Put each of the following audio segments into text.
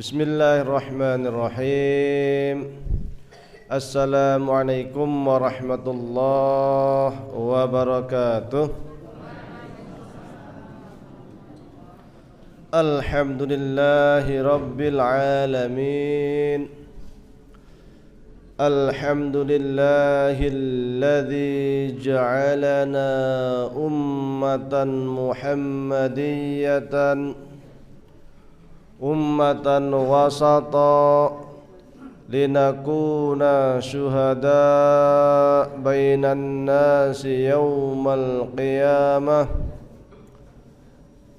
Bismillahirrahmanirrahim. Assalamualaikum warahmatullahi wabarakatuh. Alhamdulillahi rabbil alamin. Alhamdulillahilladzi ja'alana ummatan muhammadiyatan ummatan wasata linakuna syuhada bainan nasi yawmal qiyamah.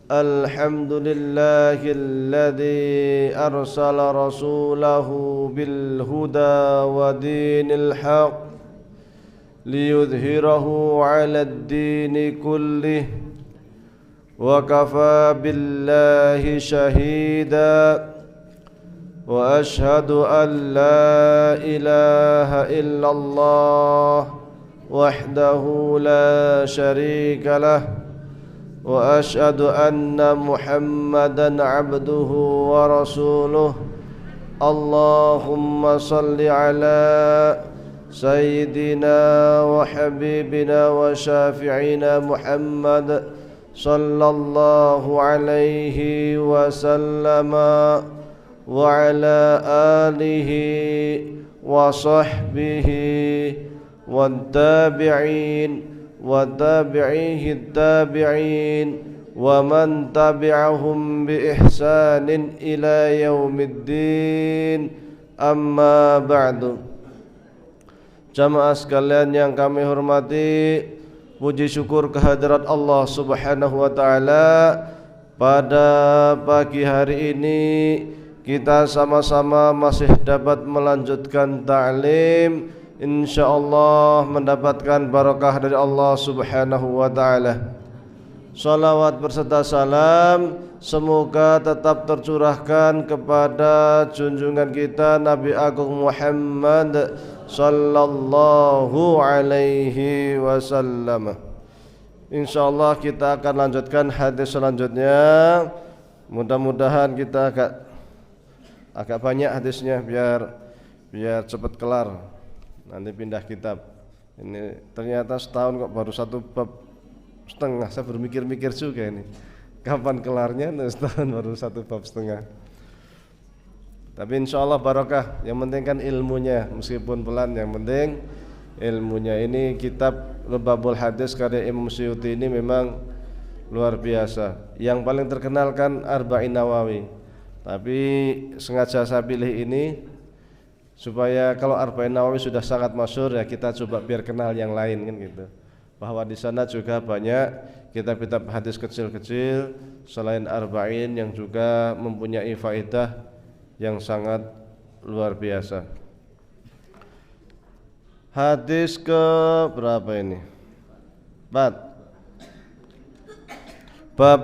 Alhamdulillahilladzi arsala rasulahu bil huda wa dinil haq liyudhhirahu 'alad dini kullih wa kafa billahi shahida wa ashhadu an la ilaha illallah wahdahu la sharika lah wa ashhadu anna muhammadan abduhu wa rasuluh. Allahumma salli ala sayyidina wa habibina wa syafi'ina Muhammad sallallahu alaihi wasallama wa ala alihi wa sahbihi wa tabi'in wa tabi'ihi tabi'in wa man tabi'ahum bi ihsanin ila yaumiddin. Amma ba'du. Jamaah sekalian yang kami hormati, puji syukur kehadirat Allah Subhanahu wa taala. Pada pagi hari ini kita sama-sama masih dapat melanjutkan ta'lim, insyaallah mendapatkan barakah dari Allah Subhanahu wa taala. Salawat berserta salam semoga tetap tercurahkan kepada junjungan kita Nabi Agung Muhammad sallallahu alaihi wasallam. Insyaallah kita akan lanjutkan hadis selanjutnya. Mudah-mudahan kita agak banyak hadisnya biar cepat kelar. Nanti pindah kitab. Ini ternyata setahun kok baru satu bab setengah. Saya bermikir-mikir juga ini. Kapan kelarnya? Setahun baru satu bab setengah. Tapi insyaallah barakah. Yang penting kan ilmunya, meskipun pelan, yang penting ilmunya. Ini kitab Lubabul Hadis karya Imam Suyuti ini memang luar biasa. Yang paling terkenal kan Arba'in Nawawi. Tapi sengaja saya pilih ini supaya kalau Arba'in Nawawi sudah sangat masyhur, ya kita coba biar kenal yang lain kan gitu. Bahwa di sana juga banyak kitab-kitab hadis kecil-kecil selain Arba'in yang juga mempunyai faedah yang sangat luar biasa. Hadis ke berapa ini? Bab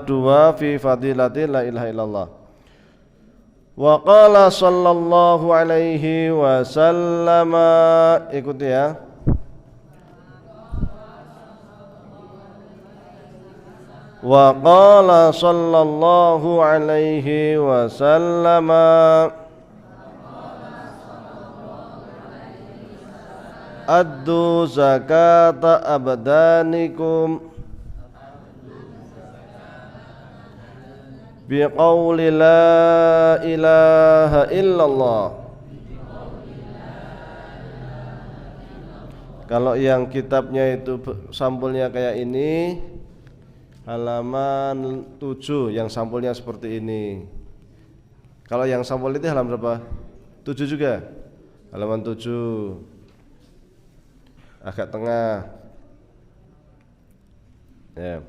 2 fi fadilati la ilaha illallah. Wa qala sallallahu alaihi wasallam, ikuti ya. Wa qala sallallahu alaihi wasallam, addu zakata abdanikum biqauli la ilaha illallah. Kalau yang kitabnya itu sampulnya kayak ini, halaman 7 yang sampulnya seperti ini. Kalau yang sampul itu halaman berapa? 7 juga. Halaman 7 agak tengah. Ya.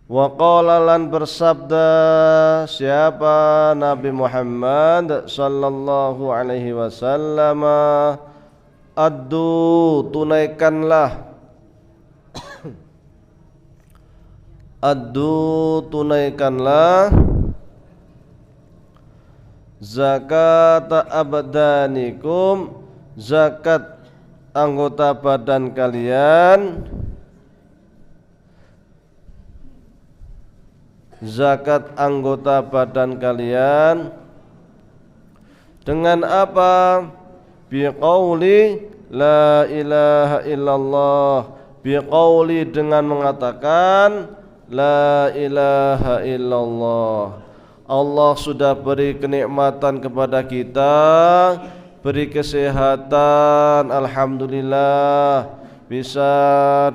Wa qala lan bersabda siapa Nabi Muhammad sallallahu alaihi wasallam, addu tunaikanlah addu tunaikanlah zakat abdanikum, zakat anggota badan kalian, zakat anggota badan kalian dengan apa? Biqauli la ilaha illallah, biqauli dengan mengatakan la ilaha illallah. Allah sudah beri kenikmatan kepada kita, beri kesehatan, alhamdulillah, bisa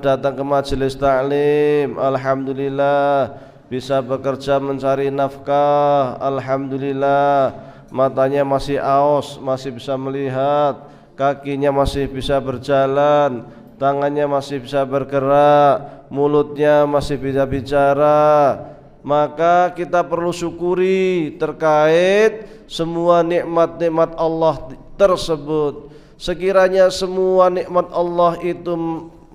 datang ke majelis taklim, alhamdulillah, bisa bekerja mencari nafkah, alhamdulillah, matanya masih aos, masih bisa melihat, kakinya masih bisa berjalan, tangannya masih bisa bergerak, mulutnya masih bisa bicara. Maka kita perlu syukuri terkait semua nikmat-nikmat Allah tersebut. Sekiranya semua nikmat Allah itu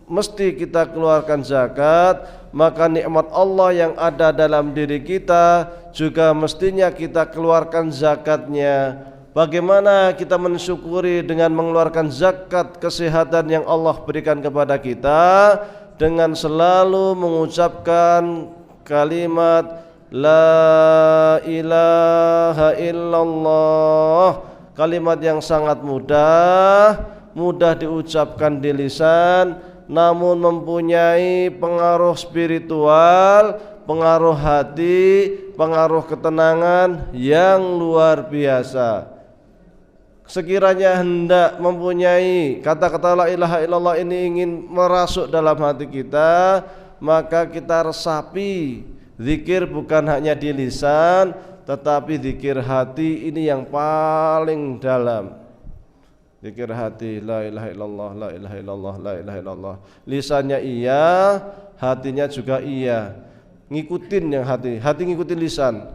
mesti kita keluarkan zakat, maka nikmat Allah yang ada dalam diri kita juga mestinya kita keluarkan zakatnya. Bagaimana kita mensyukuri dengan mengeluarkan zakat kesehatan yang Allah berikan kepada kita? Dengan selalu mengucapkan kalimat la ilaha illallah, kalimat yang sangat mudah diucapkan di lisan, namun mempunyai pengaruh spiritual, pengaruh hati, pengaruh ketenangan yang luar biasa. Sekiranya hendak mempunyai kata-kata la ilaha illallah ini ingin merasuk dalam hati kita, maka kita resapi. Zikir bukan hanya di lisan, tetapi zikir hati ini yang paling dalam. Zikir hati la ilaha illallah, la ilaha illallah, la ilaha illallah. Lisannya iya, hatinya juga iya. Ngikutin yang hati, hati ngikutin lisan,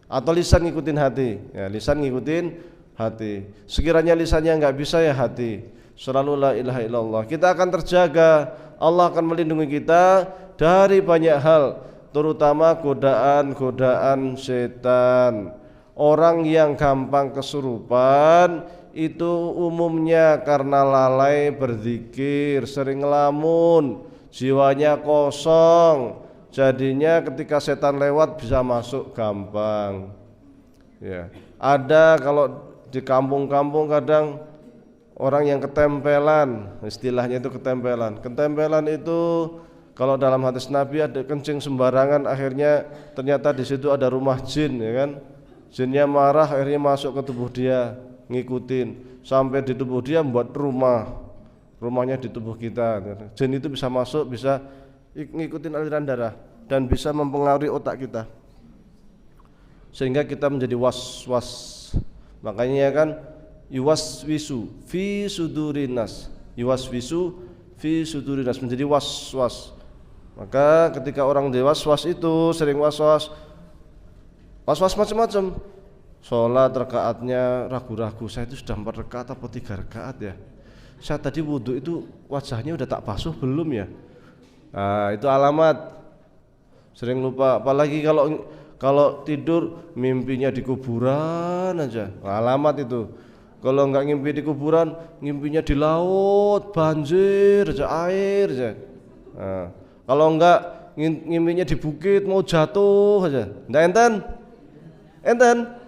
atau lisan ngikutin hati. Ya, lisan ngikutin hati. Sekiranya lisannya enggak bisa, ya hati selalu la ilaha illallah. Kita akan terjaga, Allah akan melindungi kita dari banyak hal, terutama godaan-godaan setan. Orang yang gampang kesurupan itu umumnya karena lalai berzikir, sering ngelamun, jiwanya kosong. Jadinya ketika setan lewat bisa masuk gampang. Ya, ada kalau di kampung-kampung kadang orang yang ketempelan, istilahnya itu ketempelan. Ketempelan itu kalau dalam hadis Nabi ada kencing sembarangan, akhirnya ternyata di situ ada rumah jin, ya kan? Jinnya marah, akhirnya masuk ke tubuh dia, ngikutin sampai di tubuh dia membuat rumahnya di tubuh kita. Jin itu bisa masuk, bisa ngikutin aliran darah dan bisa mempengaruhi otak kita, sehingga kita menjadi was-was. Makanya kan yuwaswisu fi sudurinas, yuwaswisu fi sudurinas, menjadi was-was. Maka ketika orang was-was itu sering was-was macam-macam. Sholat rakaatnya ragu-ragu, saya itu sudah 4 rakaat atau 3 rakaat ya, saya tadi wudhu itu wajahnya udah tak basuh belum ya. Nah, itu alamat sering lupa. Apalagi kalau tidur mimpinya di kuburan aja, alamat itu. Kalau enggak ngimpi di kuburan, ngimpinya di laut, banjir aja, air aja. Nah, kalau enggak ngimpinya di bukit, mau jatuh aja. Enggak enten?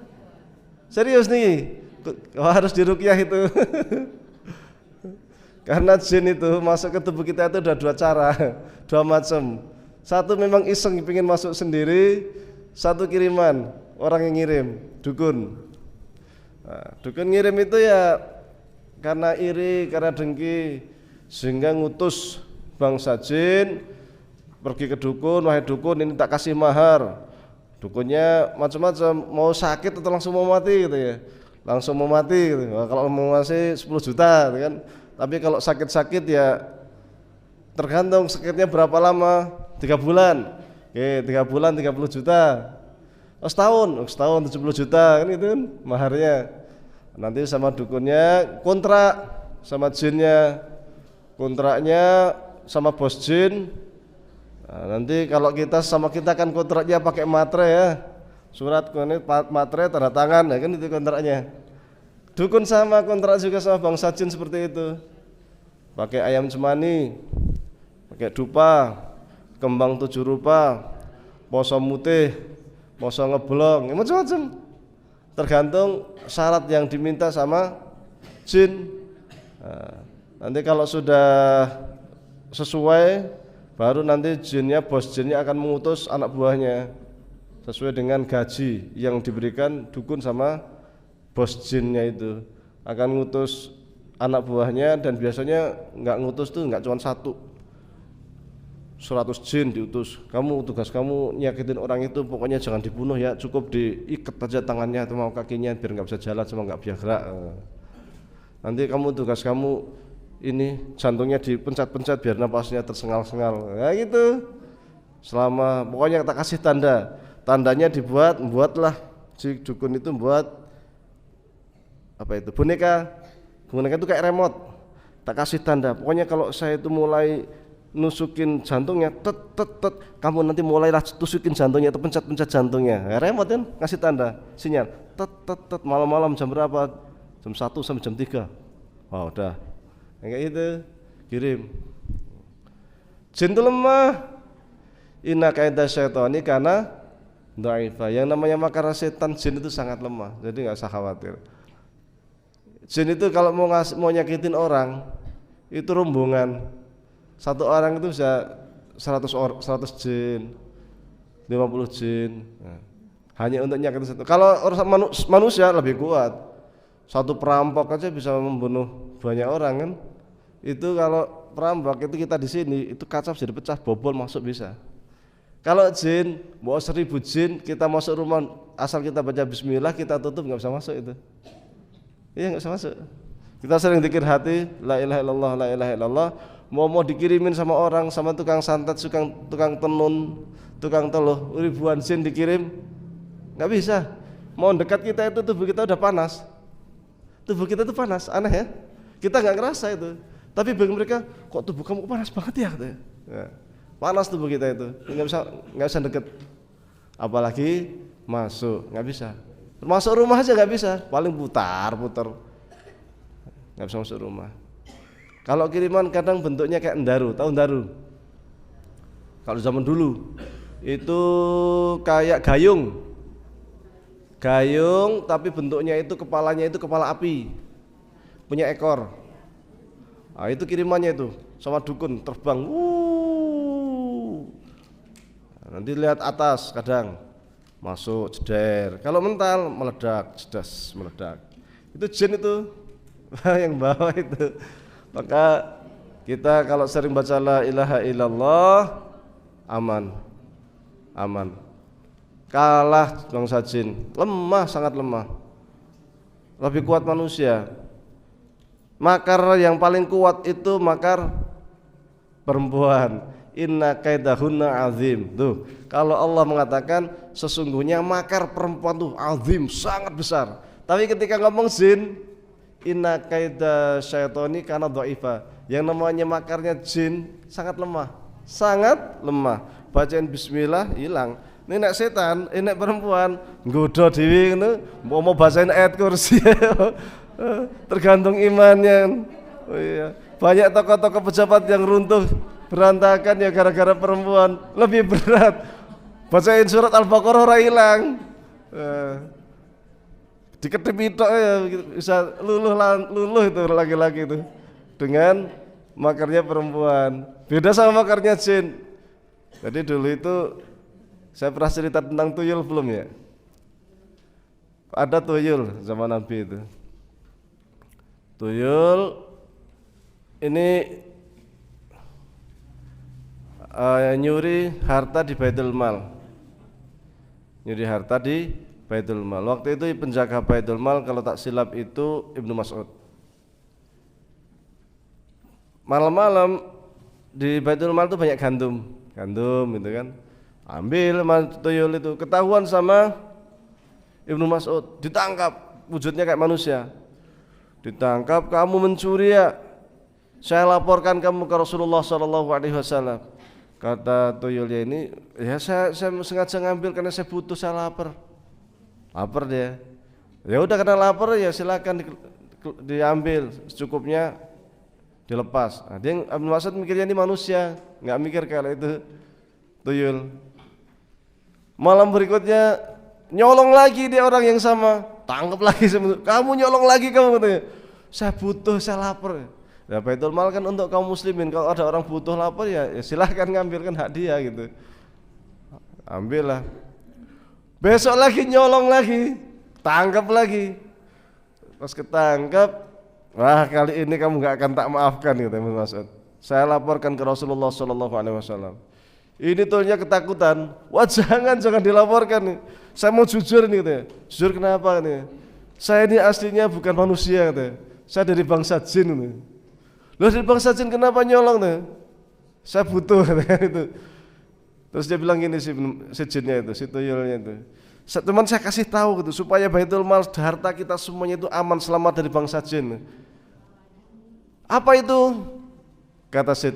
Serius nih, harus diruqyah itu. Karena jin itu masuk ke tubuh kita itu ada 2 cara, 2 macam. Satu memang iseng pengen masuk sendiri, satu kiriman, orang yang ngirim, dukun. Nah, dukun ngirim itu ya karena iri, karena dengki, sehingga ngutus bangsa jin pergi ke dukun, wahai dukun ini tak kasih mahar. Dukunnya macam-macam, mau sakit atau langsung mau mati gitu ya. Langsung mau mati gitu. Nah, kalau mau ngasih 10 juta gitu kan. Tapi kalau sakit-sakit ya tergantung sakitnya berapa lama, 3 bulan. Oke, 3 bulan 30 juta. Setahun 70 juta kan itu kan maharnya. Nanti sama dukunnya kontrak sama jinnya. Kontraknya sama bos jin. Nah, nanti kalau kita sama kita kan kontraknya pakai materai ya, surat ini materai tanda tangan ya kan, itu kontraknya. Dukun sama kontrak juga sama bangsa jin seperti itu, pakai ayam cemani, pakai dupa, kembang 7 rupa, poso mutih, poso ngeblong, macam-macam. Tergantung syarat yang diminta sama jin. Nanti kalau sudah sesuai, baru nanti bos jinnya akan mengutus anak buahnya sesuai dengan gaji yang diberikan dukun sama bos jinnya itu. Akan ngutus anak buahnya, dan biasanya nggak ngutus tuh nggak cuma satu, 100 jin diutus. Tugas kamu nyakitin orang itu, pokoknya jangan dibunuh ya, cukup diikat aja tangannya atau mau kakinya biar nggak bisa jalan, cuma nggak bisa gerak. Nanti tugas kamu ini jantungnya dipencet-pencet biar napasnya tersengal-sengal. Ya gitu. Pokoknya kita kasih tandanya buatlah si dukun itu buat apa itu, boneka itu kayak remote, tak kasih tanda. Pokoknya kalau saya itu mulai nusukin jantungnya, kamu nanti mulailah tusukin jantungnya atau pencet jantungnya. Remote kan kasih tanda, sinyal, malam-malam jam berapa, jam 1 sampai jam 3. Oh udah, kayak itu kirim. Jin itu lemah. Inna kaida syaitani karena dhaifah. Yang namanya makar setan jin itu sangat lemah, jadi nggak usah khawatir. Jin itu kalau mau nyakitin orang itu rombongan. Satu orang itu bisa 100 jin, 50 jin. Hanya untuk nyakitin satu. Kalau orang manusia lebih kuat. Satu perampok aja bisa membunuh banyak orang kan. Itu kalau perampok itu kita di sini itu kaca bisa dipecah, bobol masuk bisa. Kalau jin, mau 1000 jin kita masuk rumah, asal kita baca bismillah kita tutup nggak bisa masuk itu. Iya nggak bisa masuk. Kita sering zikir hati, la ilaha illallah, la ilaha illallah. Mau dikirimin sama orang, sama tukang santet, tukang tenun, tukang teluh, ribuan jin dikirim, nggak bisa. Mau dekat kita itu tubuh kita udah panas. Tubuh kita itu panas, aneh ya. Kita nggak ngerasa itu. Tapi bagi mereka, kok tubuh kamu panas banget ya? Ya. Panas tubuh kita itu, nggak bisa deket. Apalagi masuk, nggak bisa. Masuk rumah aja nggak bisa, paling putar, nggak bisa masuk rumah. Kalau kiriman kadang bentuknya kayak endaru, tahu endaru? Kalau zaman dulu itu kayak gayung, tapi bentuknya itu kepalanya itu kepala api, punya ekor. Nah, itu kirimannya itu sama dukun terbang. Nanti lihat atas kadang. Masuk jeder, kalau mental meledak, jedas meledak. Itu jin itu yang bawa itu. Maka kita kalau sering baca la ilaha illallah aman. Kalah bangsa jin, lemah, sangat lemah. Lebih kuat manusia. Makar yang paling kuat itu makar perempuan. Inna kaidahunna azim. Tuh, kalau Allah mengatakan sesungguhnya makar perempuan tuh azim, sangat besar. Tapi ketika ngomong jin, inna kaida syaitoni kana dhaifa. Yang namanya makarnya jin sangat lemah. Bacain bismillah hilang. Ini nek setan, nek perempuan nggoda dhewe ngono, mau bacain ayat kursi. Tergantung imannya. Oh iya. Banyak tokoh-tokoh pejabat yang runtuh berantakan ya gara-gara perempuan. Lebih berat bacain surat Al-Baqarah ora hilang, diketip itok ya bisa luluh itu laki-laki itu dengan makarnya perempuan. Beda sama makarnya jin. Jadi dulu itu saya pernah cerita tentang tuyul belum ya? Ada tuyul zaman Nabi itu. Tuyul ini nyuri harta di Baitul Mal. Waktu itu penjaga Baitul Mal kalau tak silap itu Ibnu Mas'ud. Malam-malam di Baitul Mal itu banyak gandum gitu kan. Ambil tuyul itu, ketahuan sama Ibnu Mas'ud, ditangkap, wujudnya kayak manusia. Ditangkap, kamu mencuri ya? Saya laporkan kamu ke Rasulullah SAW. Kata tuyulnya ini, ya saya sengaja ngambil karena saya butuh, saya lapar dia. Ya udah karena lapar ya silakan diambil secukupnya, dilepas. Nah, dia Ibnu Mas'ud mikirnya ini manusia, nggak mikir kalau itu tuyul. Malam berikutnya nyolong lagi dia orang yang sama, tangkap lagi, kamu nyolong lagi kamu katanya. Saya butuh, saya lapar. Ya Baitul Mal kan untuk kaum muslimin, kalau ada orang butuh lapar ya silahkan ngambilkan hak dia gitu. Ambillah. Besok lagi nyolong lagi, tangkap lagi. Pas ketangkap, wah kali ini kamu gak akan tak maafkan gitu Ibnu Mas'ud. Saya laporkan ke Rasulullah SAW. Ini tuhnya ketakutan. Wah jangan dilaporkan nih. Saya mau jujur nih katanya. Jujur kenapa nih? Saya ini aslinya bukan manusia katanya. Saya dari bangsa jin nih. Loh dari bangsa jin kenapa nyolong nih? Saya butuh katanya itu. Terus dia bilang gini si jinnya itu, si tuyulnya itu. Teman saya kasih tahu gitu supaya Baitul Mal harta kita semuanya itu aman selamat dari bangsa jin. Apa itu? Kata si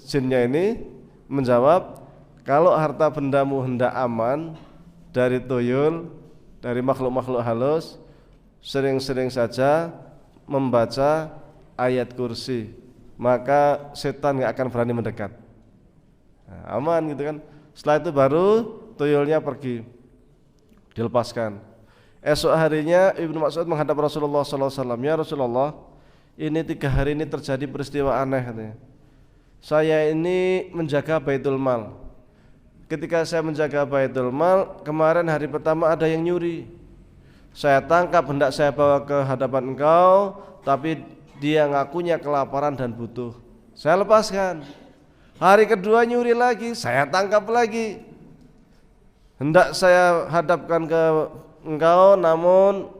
jinnya ini menjawab, kalau harta bendamu hendak aman dari tuyul, dari makhluk-makhluk halus, sering-sering saja membaca ayat kursi, maka setan gak akan berani mendekat. Nah, aman gitu kan. Setelah itu baru tuyulnya pergi, dilepaskan. Esok harinya Ibnu Mas'ud menghadap Rasulullah SAW. Ya Rasulullah, ini 3 hari ini terjadi peristiwa aneh katanya. Saya ini menjaga Baitul Mal. Ketika saya menjaga Baitul Mal, kemarin hari pertama ada yang nyuri. Saya tangkap, hendak saya bawa ke hadapan engkau, tapi dia ngakunya kelaparan dan butuh. Saya lepaskan. Hari kedua nyuri lagi, saya tangkap lagi. Hendak saya hadapkan ke engkau, namun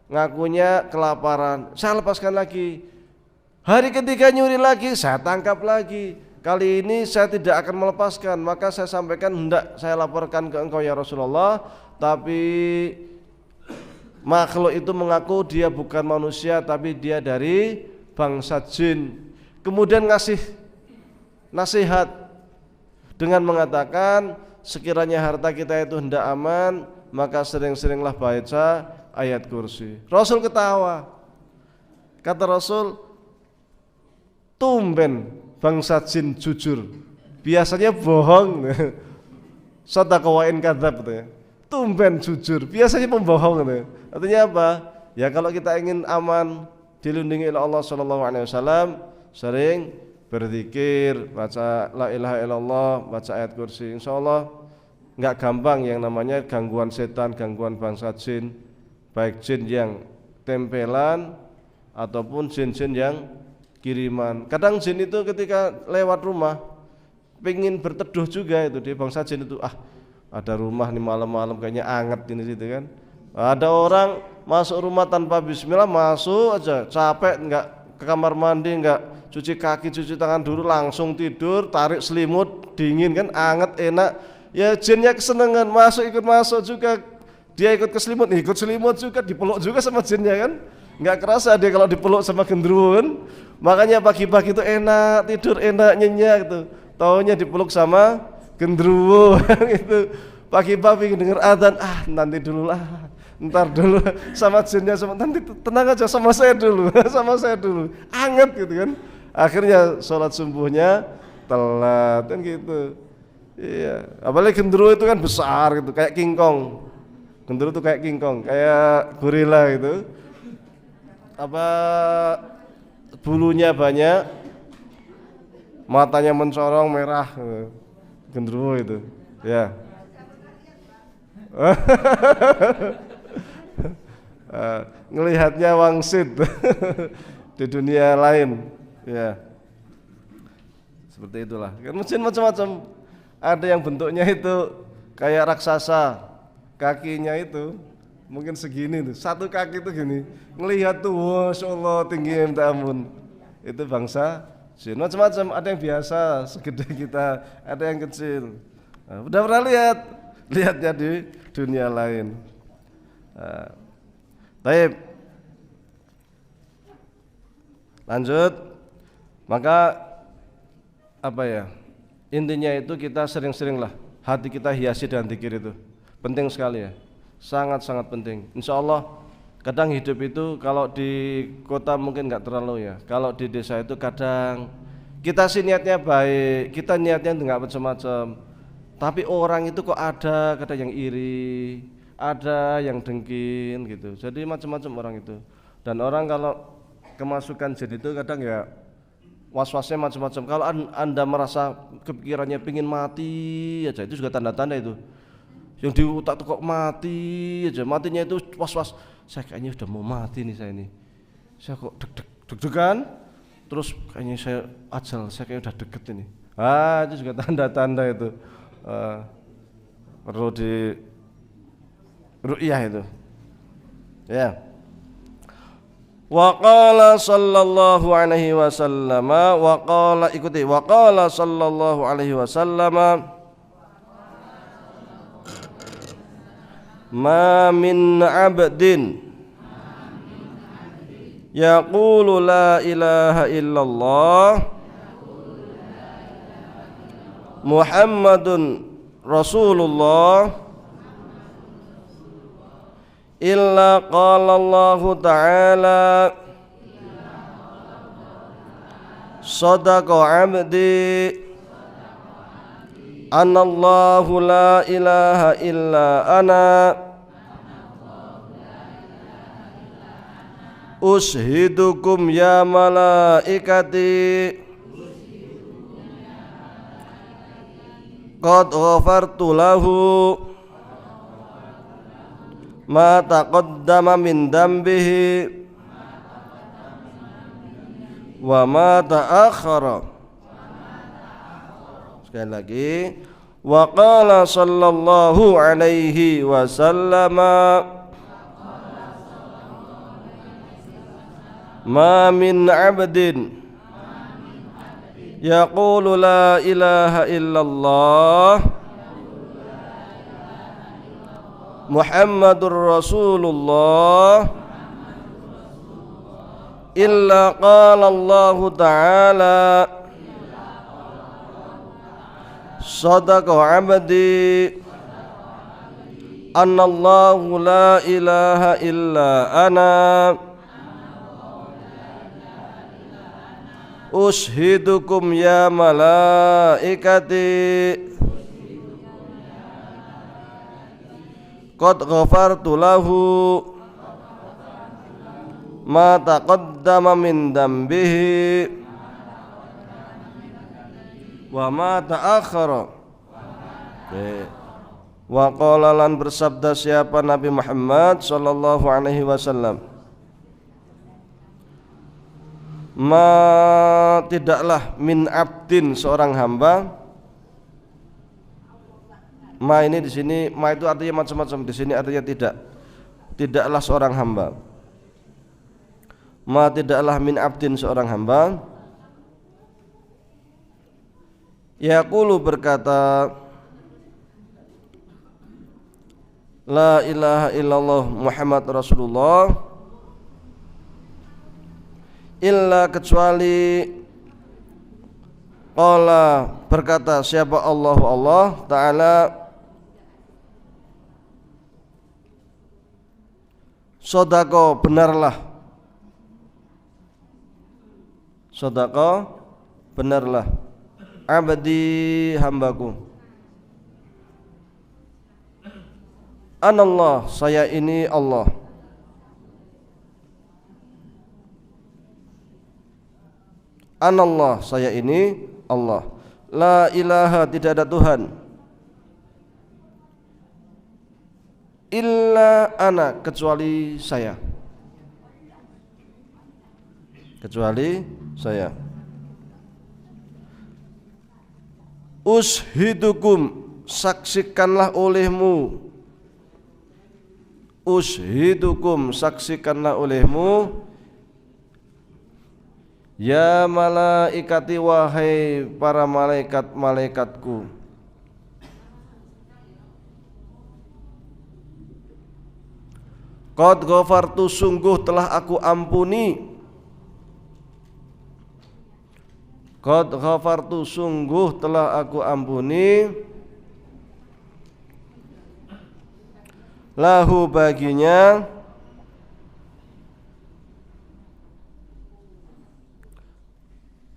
ngakunya kelaparan. Saya lepaskan lagi. Hari ketiga nyuri lagi, saya tangkap lagi. Kali ini saya tidak akan melepaskan, maka saya sampaikan hendak saya laporkan ke engkau ya Rasulullah, tapi makhluk itu mengaku dia bukan manusia, tapi dia dari bangsa jin. Kemudian ngasih nasihat dengan mengatakan, sekiranya harta kita itu hendak aman, maka sering-seringlah baca ayat kursi. Rasul ketawa. Kata Rasul, tumben bangsa jin jujur, biasanya bohong. Shadaqa wa in kadzab gitu ya. Tumben jujur, biasanya pembohong gitu ya. Artinya apa? Ya kalau kita ingin aman, dilindungi oleh Allah SAW, sering berzikir, baca la ilaha illallah, baca ayat kursi. Insyaallah enggak gampang yang namanya gangguan setan, gangguan bangsa jin, baik jin yang tempelan ataupun jin-jin yang kiriman. Kadang jin itu ketika lewat rumah pengen berteduh juga itu, di bangsa jin itu, ada rumah nih malam-malam kayaknya anget ini situ kan. Ada orang masuk rumah tanpa bismillah, masuk aja capek, enggak ke kamar mandi, enggak cuci kaki, cuci tangan dulu, langsung tidur, tarik selimut, dingin kan, anget, enak. Ya jinnya kesenangan, ikut masuk juga. Dia ikut ke selimut, ikut selimut juga, dipeluk juga sama jinnya kan. Enggak kerasa dia kalau dipeluk sama gendruwo kan. Makanya pagi-pagi itu enak, tidur enak, nyenyak gitu. Taunya dipeluk sama gendruwo gitu. Pagi-pagi denger adzan, nanti dulu lah, ntar dulu sama jinnya, sama nanti tenang aja sama saya dulu, sama saya dulu, anget gitu kan. Akhirnya sholat subuhnya telat kan gitu. Iya, apalagi gendruwo itu kan besar gitu, kayak King Kong. Gendruwo itu kayak King Kong, kayak gorila gitu. Apa bulunya banyak, matanya mencorong merah, gendruwo itu. Ya. Ngelihatnya wangsit di dunia lain. Ya, seperti itulah. Kan mesin macam-macam. Ada yang bentuknya itu kayak raksasa, kakinya itu mungkin segini tuh, satu kaki itu gini. Ngelihat tuh, masya Allah tinggi minta ampun. Itu bangsa jin. Macam-macam. Ada yang biasa segede kita, ada yang kecil. Nah, udah pernah lihatnya di dunia lain. Baik, lanjut. Maka apa ya, intinya itu kita sering-seringlah hati kita hiasi dengan zikir itu. Penting sekali ya, sangat-sangat penting. Insya Allah kadang hidup itu kalau di kota mungkin nggak terlalu ya, kalau di desa itu kadang kita sih niatnya baik, kita niatnya nggak macam-macam, Tapi orang itu kok ada kadang yang iri, ada yang dengkin gitu. Jadi macam-macam orang itu. Dan orang kalau kemasukan jin itu kadang ya was-wasnya macam-macam. Kalau Anda merasa kepikirannya pingin mati aja, itu juga tanda-tanda itu. Yang di otak tuh kok mati aja, matinya itu was-was. Saya kayaknya udah mau mati nih saya ini. Saya kok deg-degan, terus kayaknya saya ajal, saya kayaknya udah deket ini. Itu juga tanda-tanda itu. Perlu di ru'yah itu. Ya. Wa qala sallallahu alaihi wasallam ikuti wa qala sallallahu alaihi wasallam ma min 'abdin yaqulu la ilaha illallah Muhammadun Rasulullah illa qala Allah ta'ala sadaqa 'abdi anallahu la ilaha illa ana ushidukum ya malaikati qad ghafartu lahu ma taqaddama min dambihi wa ma ta'akhkhara. Sekali lagi, wa qala sallallahu alaihi wasallam ma min 'abdin yaqulu la ilaha illallah Muhammadur Rasulullah illa qala Allah ta'ala sadaqa 'abdi annallahu la ilaha illa ana ushidukum ya malaikati qad ghafartu lahu ma taqaddama min dambihi wa ma ta'akhkhara. Wa qala lan bersabda siapa Nabi Muhammad sallallahu alaihi wasallam, ma tidaklah min abdin seorang hamba. Ma ini di sini, ma itu artinya macam-macam, di sini artinya tidak. Tidaklah seorang hamba. Ma tidaklah min abdin seorang hamba. Yaqulu berkata la ilaha illallah Muhammad Rasulullah illa kecuali qala berkata siapa Allah Ta'ala sodako benarlah, sodako benarlah abdi hambaku, anallah saya ini Allah, anallah saya ini Allah, la ilaha tidak ada Tuhan illa ana kecuali saya, kecuali saya. Ushidukum saksikanlah olehmu, ushidukum saksikanlah olehmu ya malaikati wahai para malaikat-malaikatku, qad ghafartu sungguh telah aku ampuni, qad ghafartu sungguh telah aku ampuni lahu baginya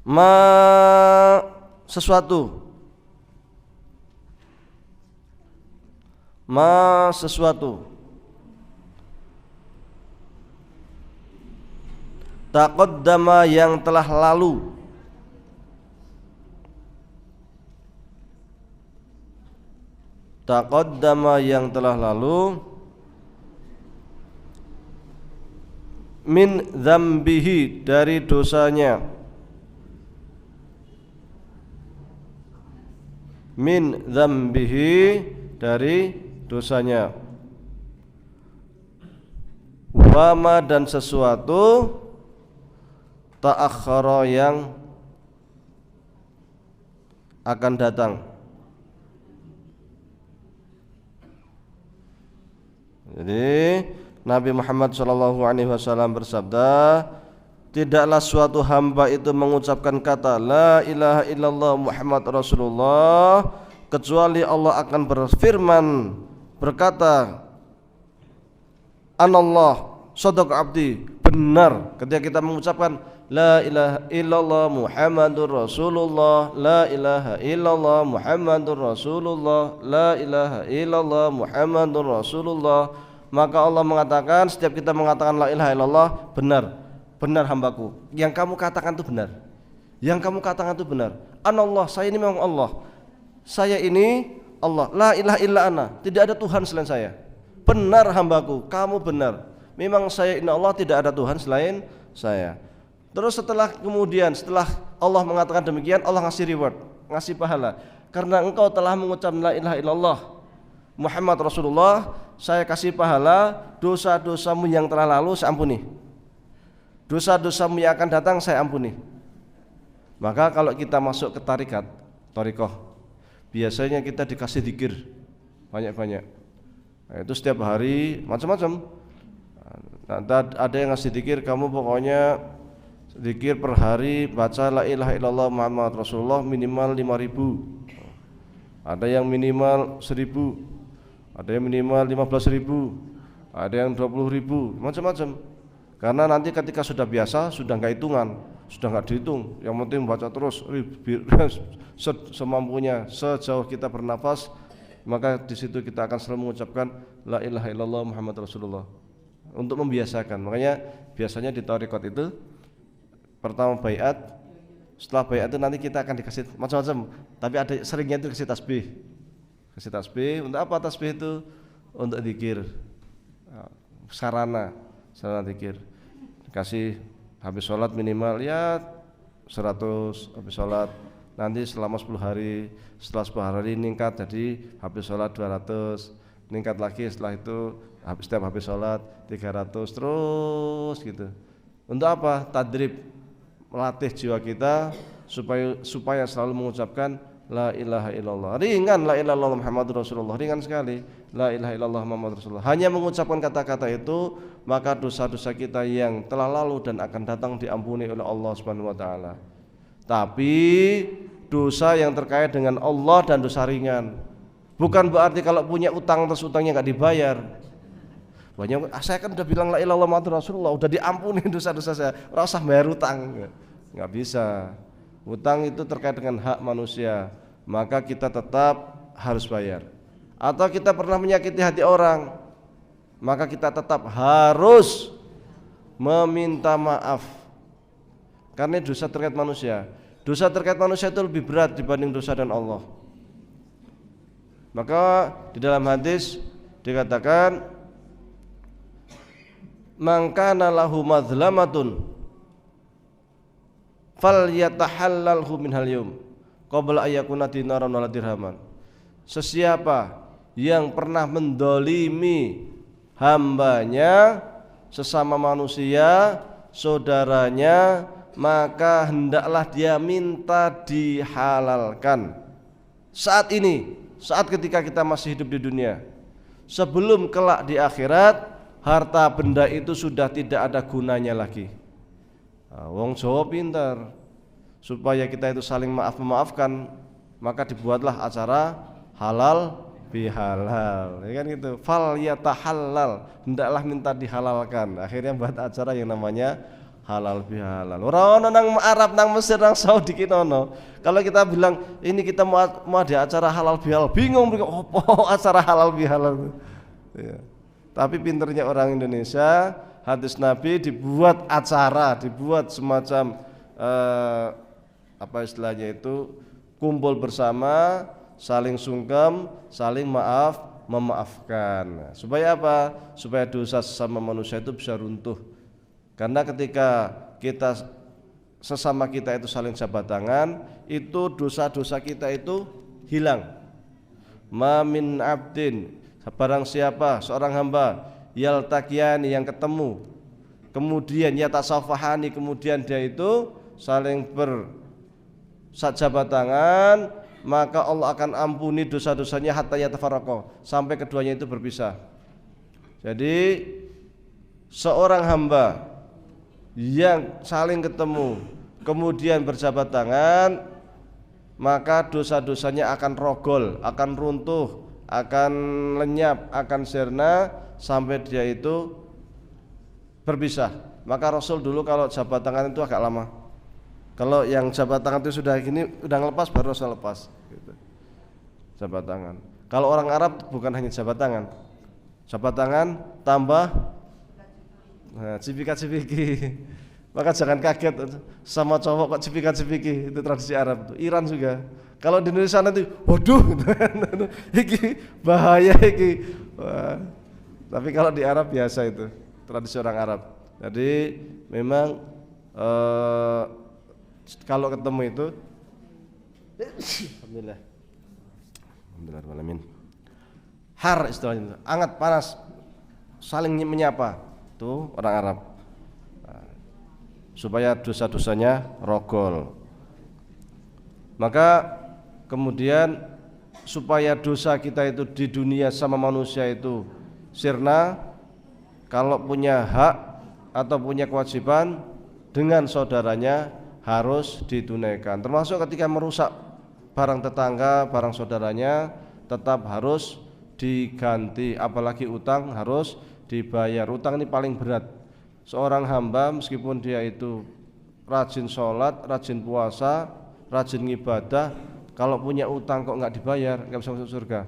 ma sesuatu ma sesuatu, taqaddama yang telah lalu, taqaddama yang telah lalu, min dzambihi dari dosanya, min dzambihi dari dosanya, wama dan sesuatu ta'akhkhara yang akan datang. Jadi Nabi Muhammad SAW bersabda, tidaklah suatu hamba itu mengucapkan kata la ilaha illallah Muhammad Rasulullah kecuali Allah akan berfirman berkata, anallah shadaqa abdi, benar ketika kita mengucapkan la ilaha illallah Muhammadur Rasulullah, la ilaha illallah Muhammadur Rasulullah, la ilaha illallah Muhammadur Rasulullah, maka Allah mengatakan, setiap kita mengatakan la ilaha illallah, benar, benar hambaku, yang kamu katakan itu benar, yang kamu katakan itu benar. Anallah, saya ini memang Allah, saya ini Allah, la ilaha illa ana, tidak ada Tuhan selain saya. Benar hambaku, kamu benar, memang saya ini Allah, tidak ada Tuhan selain saya. Terus setelah Allah mengatakan demikian, Allah ngasih reward, ngasih pahala, karena engkau telah mengucap la ilaha illallah Muhammad Rasulullah, saya kasih pahala, dosa-dosamu yang telah lalu saya ampuni, dosa-dosamu yang akan datang saya ampuni. Maka kalau kita masuk ke thariqah, biasanya kita dikasih zikir banyak-banyak. Nah, itu setiap hari macam-macam. Ada yang ngasih zikir, kamu pokoknya zikir per hari baca la ilaha illallah Muhammad Rasulullah minimal 5.000. Ada yang minimal 1.000, ada yang minimal 15.000, ada yang 20.000, macam-macam. Karena nanti ketika sudah biasa, sudah enggak hitungan, sudah enggak dihitung, yang penting baca terus semampunya, sejauh kita bernafas, maka di situ kita akan selalu mengucapkan la ilaha illallah Muhammad Rasulullah untuk membiasakan. Makanya biasanya di thariqat itu pertama baiat, setelah baiat itu nanti kita akan dikasih macam-macam, tapi ada seringnya itu kasih tasbih. Kasih tasbih, untuk apa tasbih itu? Untuk zikir, sarana zikir. Kasih habis sholat minimal ya 100 habis sholat, nanti selama 10 hari, setelah 10 hari meningkat jadi habis sholat 200, meningkat lagi setelah itu setiap habis sholat 300, terus gitu. Untuk apa? Tadrib, melatih jiwa kita supaya selalu mengucapkan la ilaha illallah. Ringan la ilaha illallah Muhammadur Rasulullah, ringan sekali la ilaha illallah Muhammadur Rasulullah. Hanya mengucapkan kata-kata itu, maka dosa-dosa kita yang telah lalu dan akan datang diampuni oleh Allah Subhanahu wa taala. Tapi dosa yang terkait dengan Allah dan dosa ringan. Bukan berarti kalau punya utang terus utangnya enggak dibayar. Banyak, saya kan udah bilang la ilaha illallah Muhammadur Rasulullah, udah diampuni dosa-dosa saya, ora usah bayar utang. Enggak bisa. Utang itu terkait dengan hak manusia, maka kita tetap harus bayar. Atau kita pernah menyakiti hati orang, maka kita tetap harus meminta maaf. Karena dosa terkait manusia, dosa terkait manusia itu lebih berat dibanding dosa dan Allah. Maka di dalam hadis dikatakan, man kana lahu madzlamatun falyatahallalhu minhal yawm qabla ayyakuna dinaran wala dirhaman. Sesiapa yang pernah mendolimi hambanya, sesama manusia, saudaranya, maka hendaklah dia minta dihalalkan saat ini, saat ketika kita masih hidup di dunia, sebelum kelak di akhirat harta benda itu sudah tidak ada gunanya lagi. Wong Jawa pintar, supaya kita itu saling maaf-memaafkan, maka dibuatlah acara halal bihalal, ya kan gitu. Fal yatahallal, hendaklah minta dihalalkan. Akhirnya buat acara yang namanya halal bihalal. Ora ono nang Arab, nang Mesir, nang Saudi ki ono. Kalau kita bilang ini kita mau ada acara halal bihalal, bingung mereka opo acara halal bihalal. Ya. Tapi pinternya orang Indonesia, hadis Nabi dibuat acara, dibuat semacam apa istilahnya itu, kumpul bersama, saling sungkem, saling memaafkan. Supaya apa? Supaya dosa sesama manusia itu bisa runtuh. Karena ketika kita sesama kita itu saling jabat tangan, itu dosa-dosa kita itu hilang. Ma min abdin, barang siapa seorang hamba yaltaqiyani yang ketemu, kemudian yatasafahani, kemudian dia itu saling berjabat tangan, maka Allah akan ampuni dosa-dosanya hatta yatafarraqa, sampai keduanya itu berpisah. Jadi seorang hamba yang saling ketemu kemudian berjabat tangan, maka dosa-dosanya akan rogol, akan runtuh, akan lenyap, akan sirna sampai dia itu berpisah. Maka Rasul dulu kalau jabat tangan itu agak lama. Kalau yang jabat tangan itu sudah gini, udah ngelepas baru Rasul lepas gitu. Jabat tangan. Kalau orang Arab bukan hanya jabat tangan tambah cipika-cipiki. Maka jangan kaget sama cowok kok cipika-cipiki, itu tradisi Arab itu. Iran juga. Kalau di Indonesia nanti waduh iki bahaya iki. Wah. Tapi kalau di Arab biasa itu, tradisi orang Arab. Jadi memang kalau ketemu itu alhamdulillah alamin, har istilahnya itu, hangat panas, saling menyapa, itu orang Arab. Supaya dosa-dosanya rogol. Maka kemudian supaya dosa kita itu di dunia sama manusia itu sirna, kalau punya hak atau punya kewajiban dengan saudaranya harus ditunaikan. Termasuk ketika merusak barang tetangga, barang saudaranya tetap harus diganti, apalagi utang harus dibayar. Utang ini paling berat. Seorang hamba meskipun dia itu rajin sholat, rajin puasa, rajin ibadah, kalau punya utang kok nggak dibayar, nggak bisa masuk surga.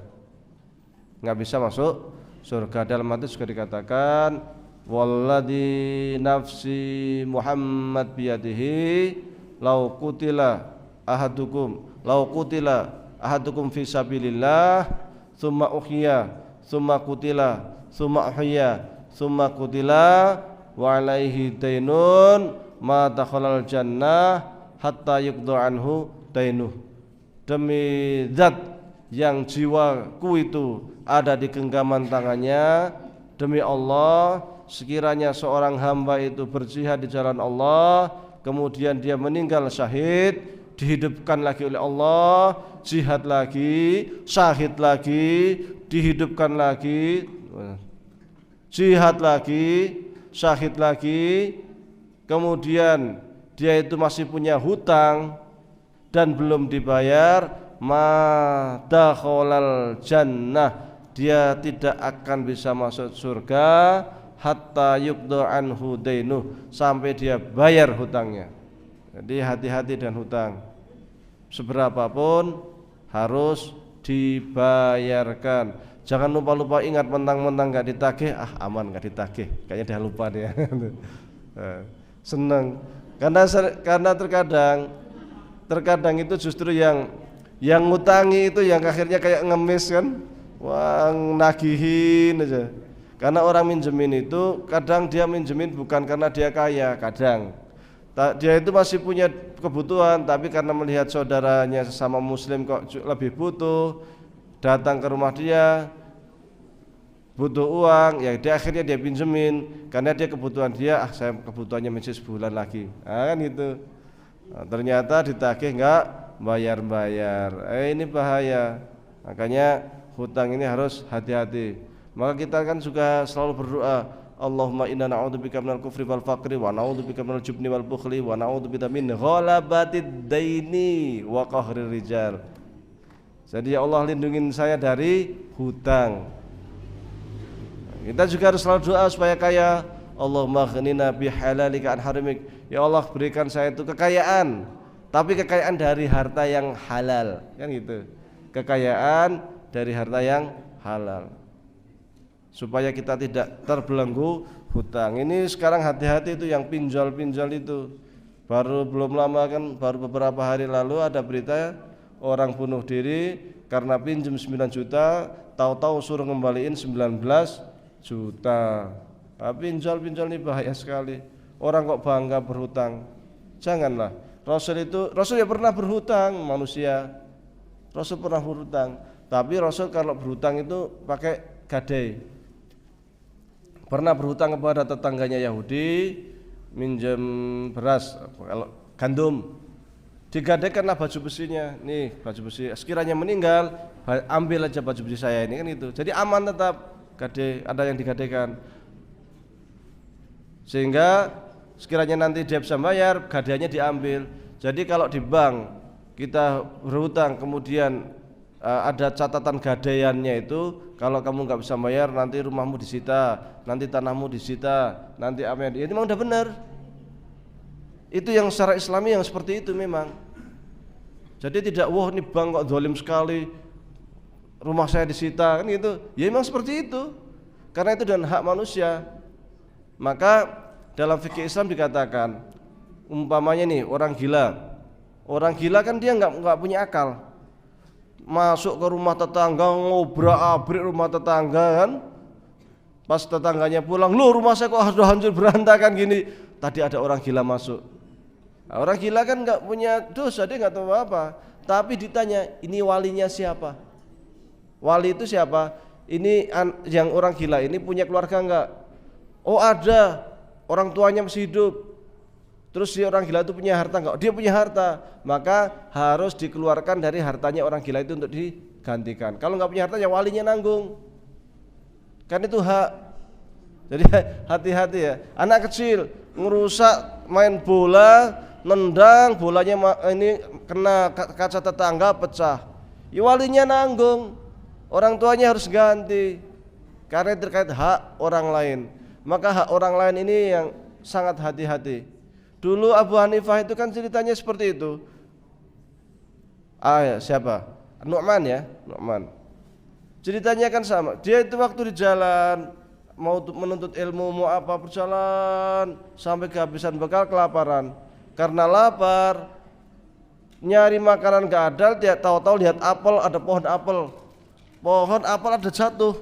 Nggak bisa masuk surga. Dalam hadis juga dikatakan, walladzi nafsi Muhammad biyadihi lau qutila ahadukum fi sabilillah thumma uhya thumma qutila thumma uhya thumma qutila wa alaihi dainun ma dakhalal jannah hatta yuqda anhu dainuh. Demi zat yang jiwaku itu ada di genggaman tangannya, demi Allah, sekiranya seorang hamba itu berjihad di jalan Allah, kemudian dia meninggal syahid, dihidupkan lagi oleh Allah, jihad lagi, syahid lagi, dihidupkan lagi, jihad lagi, syahid lagi, kemudian dia itu masih punya hutang dan belum dibayar, ma dakhalal jannah, dia tidak akan bisa masuk surga hatta yuqda anhu dainuh, sampai dia bayar hutangnya. Jadi hati-hati dengan hutang, seberapapun harus dibayarkan. Jangan lupa-lupa ingat, mentang-mentang gak ditagih, aman gak ditagih, kayaknya dia lupa dia. Seneng karena terkadang itu justru yang ngutangi itu yang akhirnya kayak ngemis kan, wah nagihin aja. Karena orang minjemin itu kadang dia minjemin bukan karena dia kaya, kadang dia itu masih punya kebutuhan, tapi karena melihat saudaranya sesama muslim kok lebih butuh, datang ke rumah dia butuh uang, ya dia akhirnya dia pinjemin karena dia kebutuhan dia, saya kebutuhannya masih sebulan lagi, kan gitu. Ternyata ditagih nggak bayar-bayar, ini bahaya. Makanya hutang ini harus hati-hati. Maka kita kan juga selalu berdoa, Allahumma inna na'udzubika minal kufri wal faqri wa na'udzubika minal jubni wal bukhli wa na'udzubika min ghalabatid daini wa qahrir rijal. Jadi ya Allah, lindungin saya dari hutang. Kita juga harus selalu doa supaya kaya. Allahumma ghnina bihalalika an haramik. Ya Allah, berikan saya itu kekayaan, tapi kekayaan dari harta yang halal, kan gitu. Kekayaan dari harta yang halal, supaya kita tidak terbelenggu hutang. Ini sekarang hati-hati itu yang pinjol-pinjol itu. Belum lama kan, baru beberapa hari lalu ada berita orang bunuh diri karena pinjam 9 juta, tahu-tahu suruh ngembaliin 19 juta. Nah, pinjol ini bahaya sekali. Orang kok bangga berhutang. Janganlah. Rasul ya pernah berhutang, manusia. Rasul pernah berhutang, tapi Rasul kalau berhutang itu pakai gadai. Pernah berhutang kepada tetangganya Yahudi, minjem beras, kalau gandum, digadaikanlah baju besinya. Nih baju besi, sekiranya meninggal ambil aja baju besi saya ini, kan itu. Jadi aman tetap, gadai, ada yang digadaikan, sehingga sekiranya nanti dia bisa bayar, gadaiannya diambil. Jadi kalau di bank kita berhutang kemudian ada catatan gadaiannya itu, kalau kamu nggak bisa bayar nanti rumahmu disita, nanti tanahmu disita, nanti apa yang itu memang udah benar. Itu yang secara Islami yang seperti itu memang. Jadi tidak, wah ini bank kok zalim sekali, rumah saya disita, kan gitu. Ya memang seperti itu, karena itu dan hak manusia. Maka dalam fikih Islam dikatakan, umpamanya nih orang gila kan dia nggak punya akal, masuk ke rumah tetangga, ngobrak-abrik rumah tetangga kan, pas tetangganya pulang, loh rumah saya kok sudah hancur berantakan gini, tadi ada orang gila masuk. Nah, orang gila kan nggak punya dosa, dia nggak tahu apa, tapi ditanya ini walinya siapa, wali itu siapa, ini yang orang gila ini punya keluarga nggak? Oh ada, orang tuanya masih hidup. Terus si orang gila itu punya harta enggak? Dia punya harta, maka harus dikeluarkan dari hartanya orang gila itu untuk digantikan. Kalau enggak punya harta ya walinya nanggung. Kan itu hak. Jadi hati-hati ya. Anak kecil ngerusak main bola, nendang bolanya ini kena kaca tetangga pecah. Ya walinya nanggung. Orang tuanya harus ganti. Karena terkait hak orang lain. Maka hak orang lain ini yang sangat hati-hati. Dulu Abu Hanifah itu kan ceritanya seperti itu. Ya, siapa? Nu'man ya, Nu'man. Ceritanya kan sama. Dia itu waktu di jalan mau menuntut ilmu, mau apa, berjalan sampai kehabisan bekal, kelaparan. Karena lapar, nyari makanan gak ada, dia tahu-tahu lihat apel, ada pohon apel. Pohon apel ada jatuh.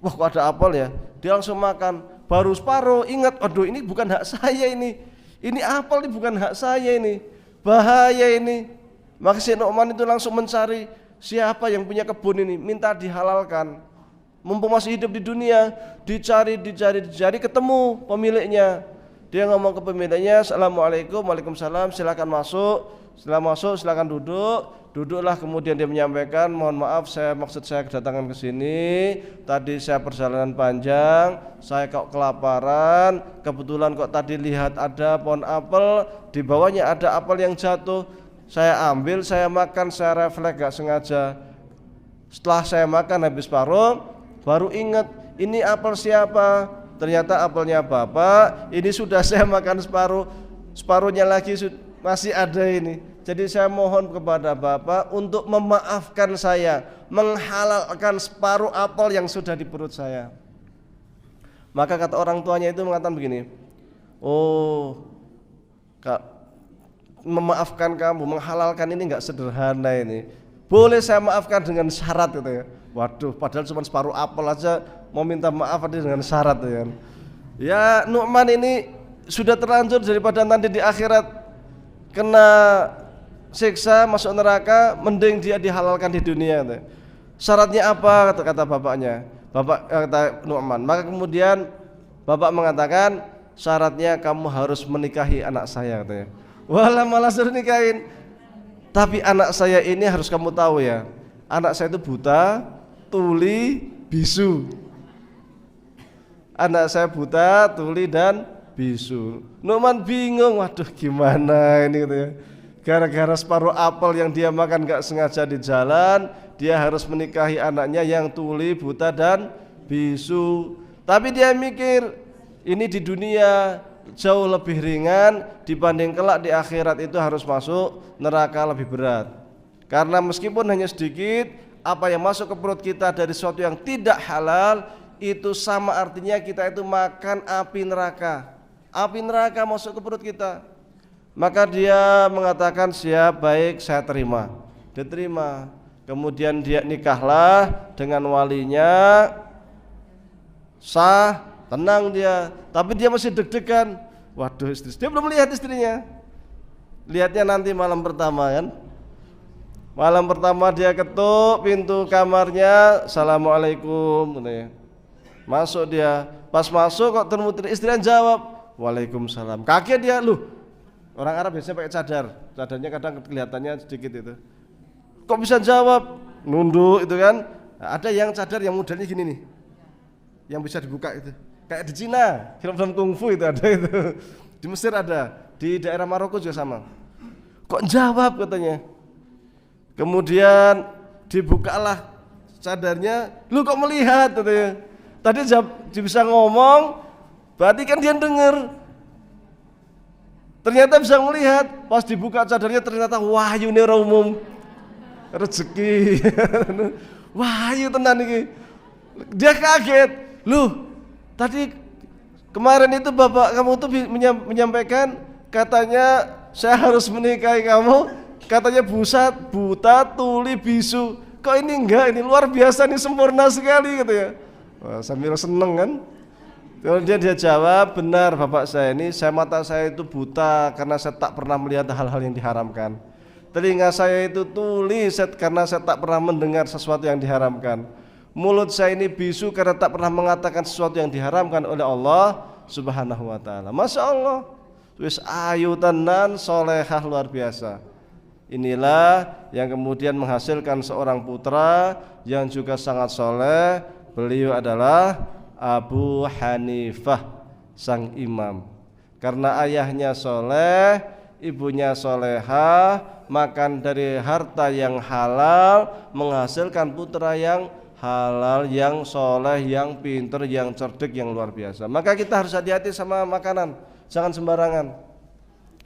Wah, kok ada apel ya? Dia langsung makan. Baru separuh ingat, aduh ini bukan hak saya ini. Ini apel ini bukan hak saya ini, bahaya ini. Maka si Nu'man itu langsung mencari siapa yang punya kebun ini, minta dihalalkan. Mumpung masih hidup di dunia, dicari, ketemu pemiliknya. Dia ngomong ke pemiliknya, Assalamualaikum, waalaikumsalam, silakan masuk. Setelah masuk silakan duduklah. Kemudian dia menyampaikan, mohon maaf saya kedatangan ke sini. Tadi saya perjalanan panjang, saya kok kelaparan. Kebetulan kok tadi lihat ada pohon apel, di bawahnya ada apel yang jatuh. Saya ambil, saya makan, saya refleks gak sengaja. Setelah saya makan habis paruh, baru ingat ini apel siapa? Ternyata apelnya bapak. Ini sudah saya makan separuhnya lagi masih ada ini. Jadi saya mohon kepada bapak untuk memaafkan saya, menghalalkan separuh apel yang sudah di perut saya. Maka kata orang tuanya itu mengatakan begini, oh Kak, memaafkan kamu, menghalalkan ini enggak sederhana ini. Boleh saya maafkan dengan syarat gitu ya. Waduh, padahal cuma separuh apel aja mau minta maaf dengan syarat ya. Ya Nu'man ini sudah terlanjur daripada nanti di akhirat kena siksa masuk neraka, mending dia dihalalkan di dunia. Syaratnya apa kata bapaknya? Kata Nu'man. Maka kemudian bapak mengatakan syaratnya kamu harus menikahi anak saya katanya. Walah malah suruh nikahin. Tapi anak saya ini harus kamu tahu ya, anak saya itu buta, tuli, bisu. Anak saya buta, tuli dan bisu. Nu'man bingung, waduh gimana ini gitu ya. Gara-gara separuh apel yang dia makan gak sengaja di jalan, dia harus menikahi anaknya yang tuli, buta dan bisu. Tapi dia mikir, ini di dunia jauh lebih ringan dibanding kelak di akhirat itu harus masuk neraka lebih berat. Karena meskipun hanya sedikit, apa yang masuk ke perut kita dari sesuatu yang tidak halal itu sama artinya kita itu makan api neraka. Api neraka masuk ke perut kita. Maka dia mengatakan siap, baik, saya terima. Diterima. Kemudian dia nikahlah dengan walinya, sah, tenang dia. Tapi dia masih deg-degan. Waduh, istri, dia belum lihat istrinya. Lihatnya nanti malam pertama kan. Malam pertama dia ketuk pintu kamarnya, assalamualaikum. Masuk dia. Pas masuk kok termutir, istrinya jawab, waalaikumsalam. Kaget dia, loh. Orang Arab biasanya pakai cadar. Cadarnya kadang kelihatannya sedikit itu. Kok bisa jawab? Nunduk itu kan. Nah, ada yang cadar yang modelnya gini nih. Yang bisa dibuka itu. Kayak di Cina, film-film kungfu itu ada itu. Di Mesir ada, di daerah Maroko juga sama. Kok jawab katanya. Kemudian dibukalah cadarnya, lu kok melihat katanya. Tadi dia bisa ngomong, berarti kan dia dengar. Ternyata bisa melihat, pas dibuka cadarnya ternyata wahyu nih orang umum. Rezeki. Wahyu tenan iki. Dia kaget. Loh, tadi kemarin itu bapak kamu tuh menyampaikan katanya saya harus menikahi kamu. Katanya buta, tuli, bisu. Kok ini enggak, ini luar biasa, ini sempurna sekali gitu ya. Wah, sambil seneng kan. Kemudian dia jawab, benar bapak saya ini, mata saya itu buta karena saya tak pernah melihat hal-hal yang diharamkan. Telinga saya itu tuli karena saya tak pernah mendengar sesuatu yang diharamkan. Mulut saya ini bisu karena tak pernah mengatakan sesuatu yang diharamkan oleh Allah Subhanahu wa ta'ala. Masya Allah, wis ayu tenan, solehah luar biasa. Inilah yang kemudian menghasilkan seorang putra yang juga sangat soleh. Beliau adalah Abu Hanifah, sang imam. Karena ayahnya soleh, ibunya solehah, makan dari harta yang halal, menghasilkan putra yang halal, yang soleh, yang pinter, yang cerdik, yang luar biasa. Maka kita harus hati-hati sama makanan, jangan sembarangan.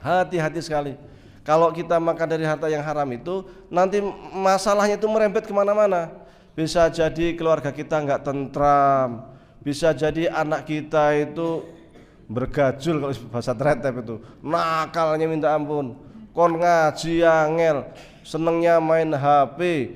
Hati-hati sekali. Kalau kita makan dari harta yang haram itu, nanti masalahnya itu merembet kemana-mana. Bisa jadi keluarga kita nggak tentram, bisa jadi anak kita itu bergajul, kalau bahasa Tretep itu, nakalnya minta ampun, kon ngaji angel, senengnya main HP,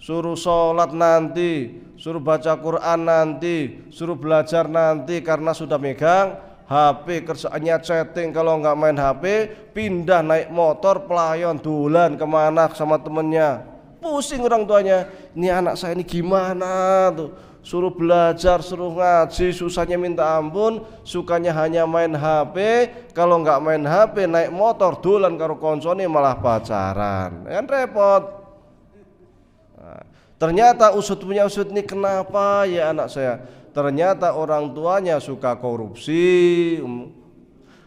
suruh sholat nanti, suruh baca Quran nanti, suruh belajar nanti, karena sudah megang HP, kerjaannya chatting, kalau nggak main HP pindah naik motor pelayon dolan kemana sama temennya. Pusing orang tuanya, ini anak saya ini gimana tuh, suruh belajar, suruh ngaji, susahnya minta ampun, sukanya hanya main HP, kalau nggak main HP naik motor dolan karo koncone malah pacaran, kan repot. Nah, ternyata usut punya usut ini, kenapa ya anak saya? Ternyata orang tuanya suka korupsi,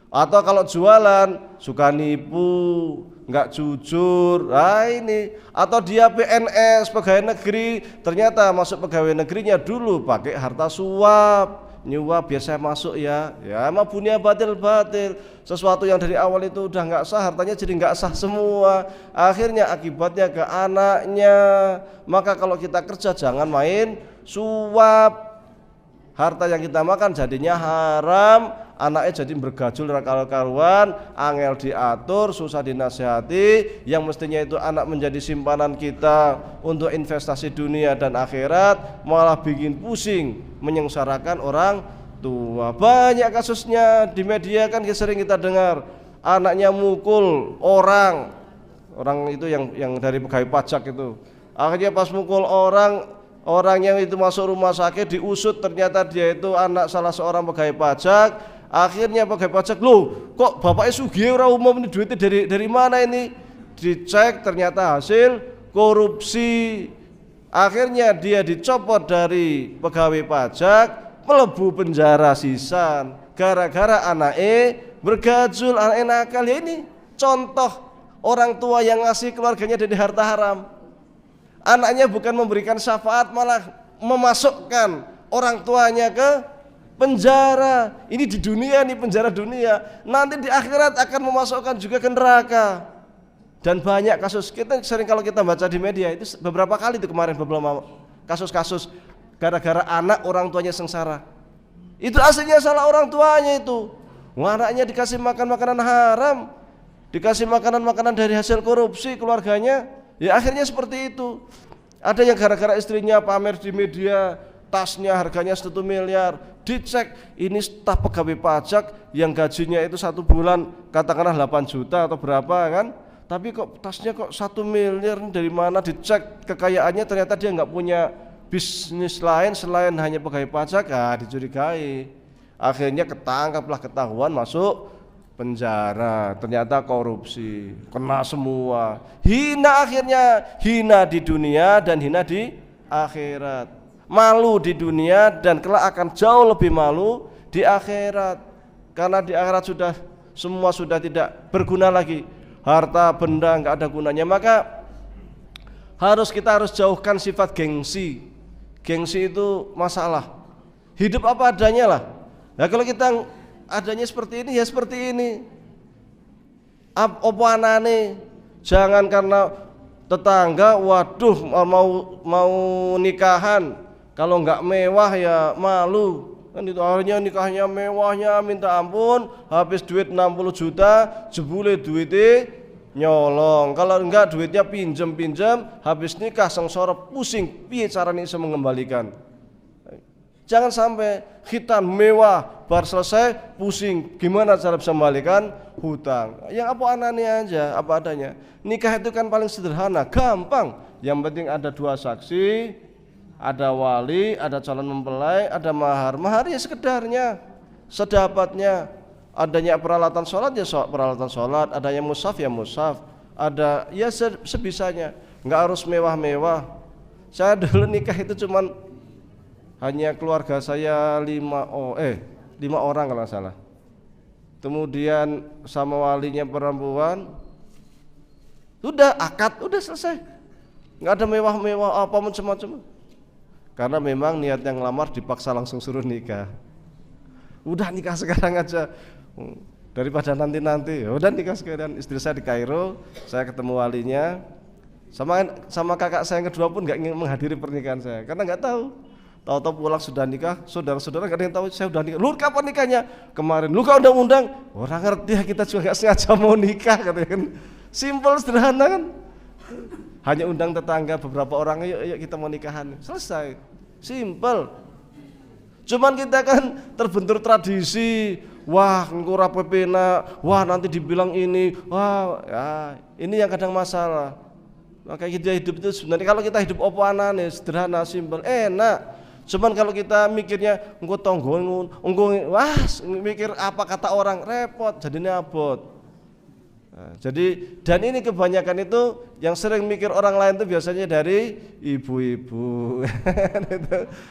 atau kalau jualan suka nipu, nggak jujur. Nah ini, atau dia PNS, pegawai negeri, ternyata masuk pegawai negerinya dulu pakai harta suap, nyuap biasa masuk ya mabunnya batil-batil, sesuatu yang dari awal itu udah nggak sah, hartanya jadi nggak sah semua, akhirnya akibatnya ke anaknya. Maka kalau kita kerja jangan main suap. Harta yang kita makan jadinya haram, anaknya jadi bergajul karuan, angel diatur, susah dinasihati, yang mestinya itu anak menjadi simpanan kita untuk investasi dunia dan akhirat, malah bikin pusing, menyengsarakan orang tua. Banyak kasusnya di media kan sering kita dengar, anaknya mukul orang itu yang dari pegawai pajak itu, akhirnya pas mukul orang yang itu masuk rumah sakit, diusut ternyata dia itu anak salah seorang pegawai pajak. Akhirnya pegawai pajak, loh kok bapaknya sugih ora umum, ini duitnya dari mana ini? Dicek ternyata hasil korupsi. Akhirnya dia dicopot dari pegawai pajak, melebu penjara sisan gara-gara anaknya bergajul, anaknya nakal. Ya ini contoh orang tua yang ngasih keluarganya dari harta haram. Anaknya bukan memberikan syafaat, malah memasukkan orang tuanya ke Penjara, ini di dunia nih, penjara dunia. Nanti di akhirat akan memasukkan juga ke neraka. Dan banyak kasus, kita sering kalau kita baca di media itu beberapa kali itu kemarin beberapa kasus-kasus gara-gara anak orang tuanya sengsara. Itu aslinya salah orang tuanya itu. Anaknya dikasih makan makanan haram, dikasih makanan-makanan dari hasil korupsi keluarganya, ya akhirnya seperti itu. Ada yang gara-gara istrinya pamer di media tasnya harganya 1 miliar, dicek ini staf pegawai pajak yang gajinya itu 1 bulan katakanlah 8 juta atau berapa kan, tapi kok tasnya kok 1 miliar, dari mana, dicek kekayaannya ternyata dia nggak punya bisnis lain selain hanya pegawai pajak, dicurigai. Akhirnya ketangkaplah, ketahuan, masuk penjara, ternyata korupsi, kena semua, hina, akhirnya hina di dunia dan hina di akhirat, malu di dunia dan kelak akan jauh lebih malu di akhirat, karena di akhirat semua sudah tidak berguna lagi, harta benda nggak ada gunanya. Maka kita harus jauhkan sifat gengsi. Gengsi itu masalah. Hidup apa adanya lah. Nah kalau kita adanya seperti ini ya seperti ini. Apa anane? Jangan karena tetangga, waduh mau nikahan, kalau nggak mewah ya malu. Kan itu akhirnya nikahnya mewahnya minta ampun, habis duit 60 juta, jebule duitnya nyolong. Kalau enggak duitnya pinjem, habis nikah sengsara pusing, piye caranya bisa mengembalikan. Jangan sampai khitan mewah, bar selesai pusing, gimana cara bisa membalikan hutang. Yang apa anaknya aja, apa adanya. Nikah itu kan paling sederhana, gampang. Yang penting ada 2 saksi, ada wali, ada calon mempelai, ada mahar. Mahar ya sekedarnya, sedapatnya. Adanya peralatan sholat ya peralatan sholat, adanya mushaf ya mushaf, ada ya sebisanya, nggak harus mewah-mewah. Saya dulu nikah itu cuman hanya keluarga saya 5 orang kalau nggak salah. Kemudian sama walinya perempuan, udah akad, udah selesai, nggak ada mewah-mewah apa macam-macam. Karena memang niat yang lamar dipaksa langsung suruh nikah. Udah nikah sekarang aja, daripada nanti. Udah nikah sekarang. Istri saya di Kairo, saya ketemu walinya, sama kakak saya yang kedua pun nggak ingin menghadiri pernikahan saya karena nggak tahu pulang sudah nikah. Saudara-saudara nggak ada yang tahu saya udah nikah. Lu kapan nikahnya? Kemarin. Lu kok undang-undang? Orang ngerti ya, kita juga nggak sengaja mau nikah katanya kan. Simpel, sederhana kan. Hanya undang tetangga beberapa orang, yuk kita mau nikahan, selesai, simpel. Cuman kita kan terbentur tradisi, wah engko ora pepena, wah nanti dibilang ini, wah ya, ini yang kadang masalah. Maka kita hidup itu sebenarnya kalau kita hidup opo anane, sederhana, simpel, enak. Cuman kalau kita mikirnya engko tonggo, engko wah mikir apa kata orang, repot, jadinya abot. Nah, jadi dan ini kebanyakan itu yang sering mikir orang lain itu biasanya dari ibu-ibu.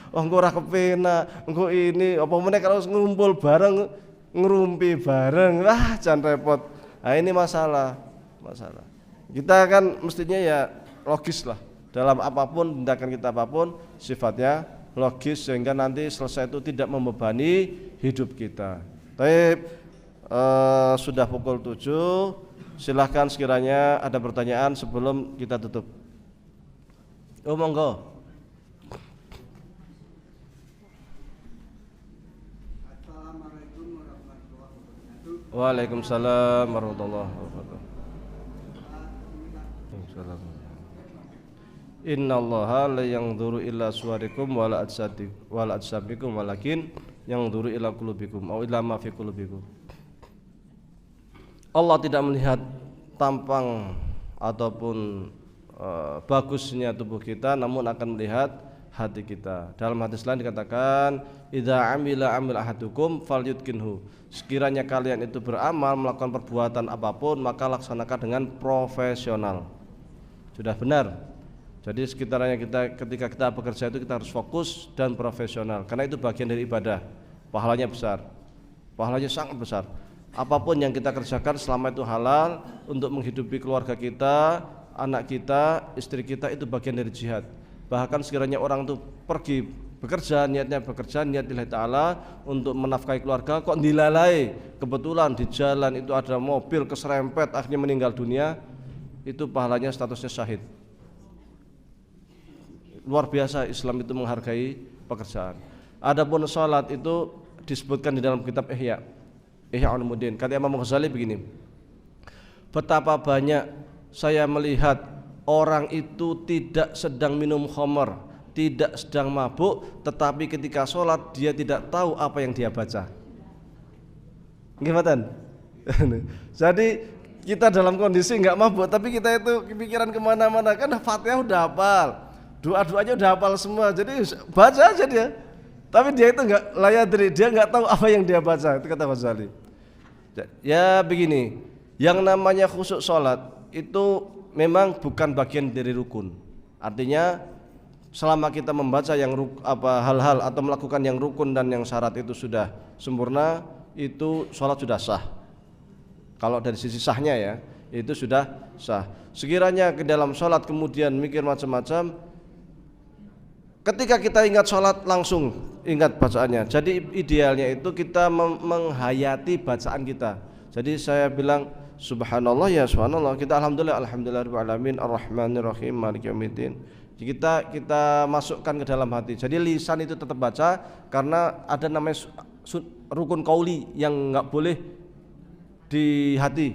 Oh engko ora kepena, engko ini apa meneh kalau ngumpul bareng ngerumpi bareng, jangan repot. Nah ini masalah. Kita kan mestinya ya logis lah, dalam apapun tindakan kita apapun sifatnya logis sehingga nanti selesai itu tidak membebani hidup kita. Baik, sudah pukul 7. Silahkan sekiranya ada pertanyaan sebelum kita tutup. Oh monggo. Assalamualaikum warahmatullahi wabarakatuh. Waalaikumsalam warahmatullahi wabarakatuh. Innallaha la yanzuru illa suwarikum wala ajsamikum walakin yanzuru ila qulubikum aw ila ma fi qulubikum. Allah tidak melihat tampang ataupun bagusnya tubuh kita, namun akan melihat hati kita. Dalam hadis lain dikatakan, idza amila ahadukum falyutqinhu. Sekiranya kalian itu beramal, melakukan perbuatan apapun, maka laksanakan dengan profesional. Sudah benar. Jadi sekitarnya ketika kita bekerja itu kita harus fokus dan profesional, karena itu bagian dari ibadah. Pahalanya besar. Pahalanya sangat besar. Apapun yang kita kerjakan selama itu halal untuk menghidupi keluarga kita, anak kita, istri kita, itu bagian dari jihad. Bahkan sekiranya orang itu pergi bekerja, niatnya bekerja, niat lillahi ta'ala untuk menafkahi keluarga, kok dilalai, kebetulan di jalan itu ada mobil keserempet akhirnya meninggal dunia, itu pahalanya statusnya syahid. Luar biasa Islam itu menghargai pekerjaan. Adapun salat itu disebutkan di dalam kitab Ihya Ulumuddin. Kata Imam Ghazali begini, betapa banyak saya melihat orang itu tidak sedang minum khamar, tidak sedang mabuk, tetapi ketika sholat dia tidak tahu apa yang dia baca. Gimana? Jadi kita dalam kondisi nggak mabuk, tapi kita itu kepikiran kemana-mana, kan Fatihah udah hafal, doa-doanya udah hafal semua, jadi baca aja dia. Tapi dia itu nggak layadri, dia nggak tahu apa yang dia baca. Itu kata Ghazali. Ya begini, yang namanya khusyuk sholat itu memang bukan bagian dari rukun. Artinya selama kita membaca yang hal-hal atau melakukan yang rukun dan yang syarat itu sudah sempurna, itu sholat sudah sah. Kalau dari sisi sahnya ya, itu sudah sah. Sekiranya ke dalam sholat kemudian mikir macam-macam, ketika kita ingat sholat langsung ingat bacaannya. Jadi idealnya itu kita menghayati bacaan kita. Jadi saya bilang subhanallah ya subhanallah, kita alhamdulillahirabbil alamin arrahmanirrahim maliki yaumiddin. Kita masukkan ke dalam hati. Jadi lisan itu tetap baca karena ada namanya rukun qauli yang enggak boleh di hati.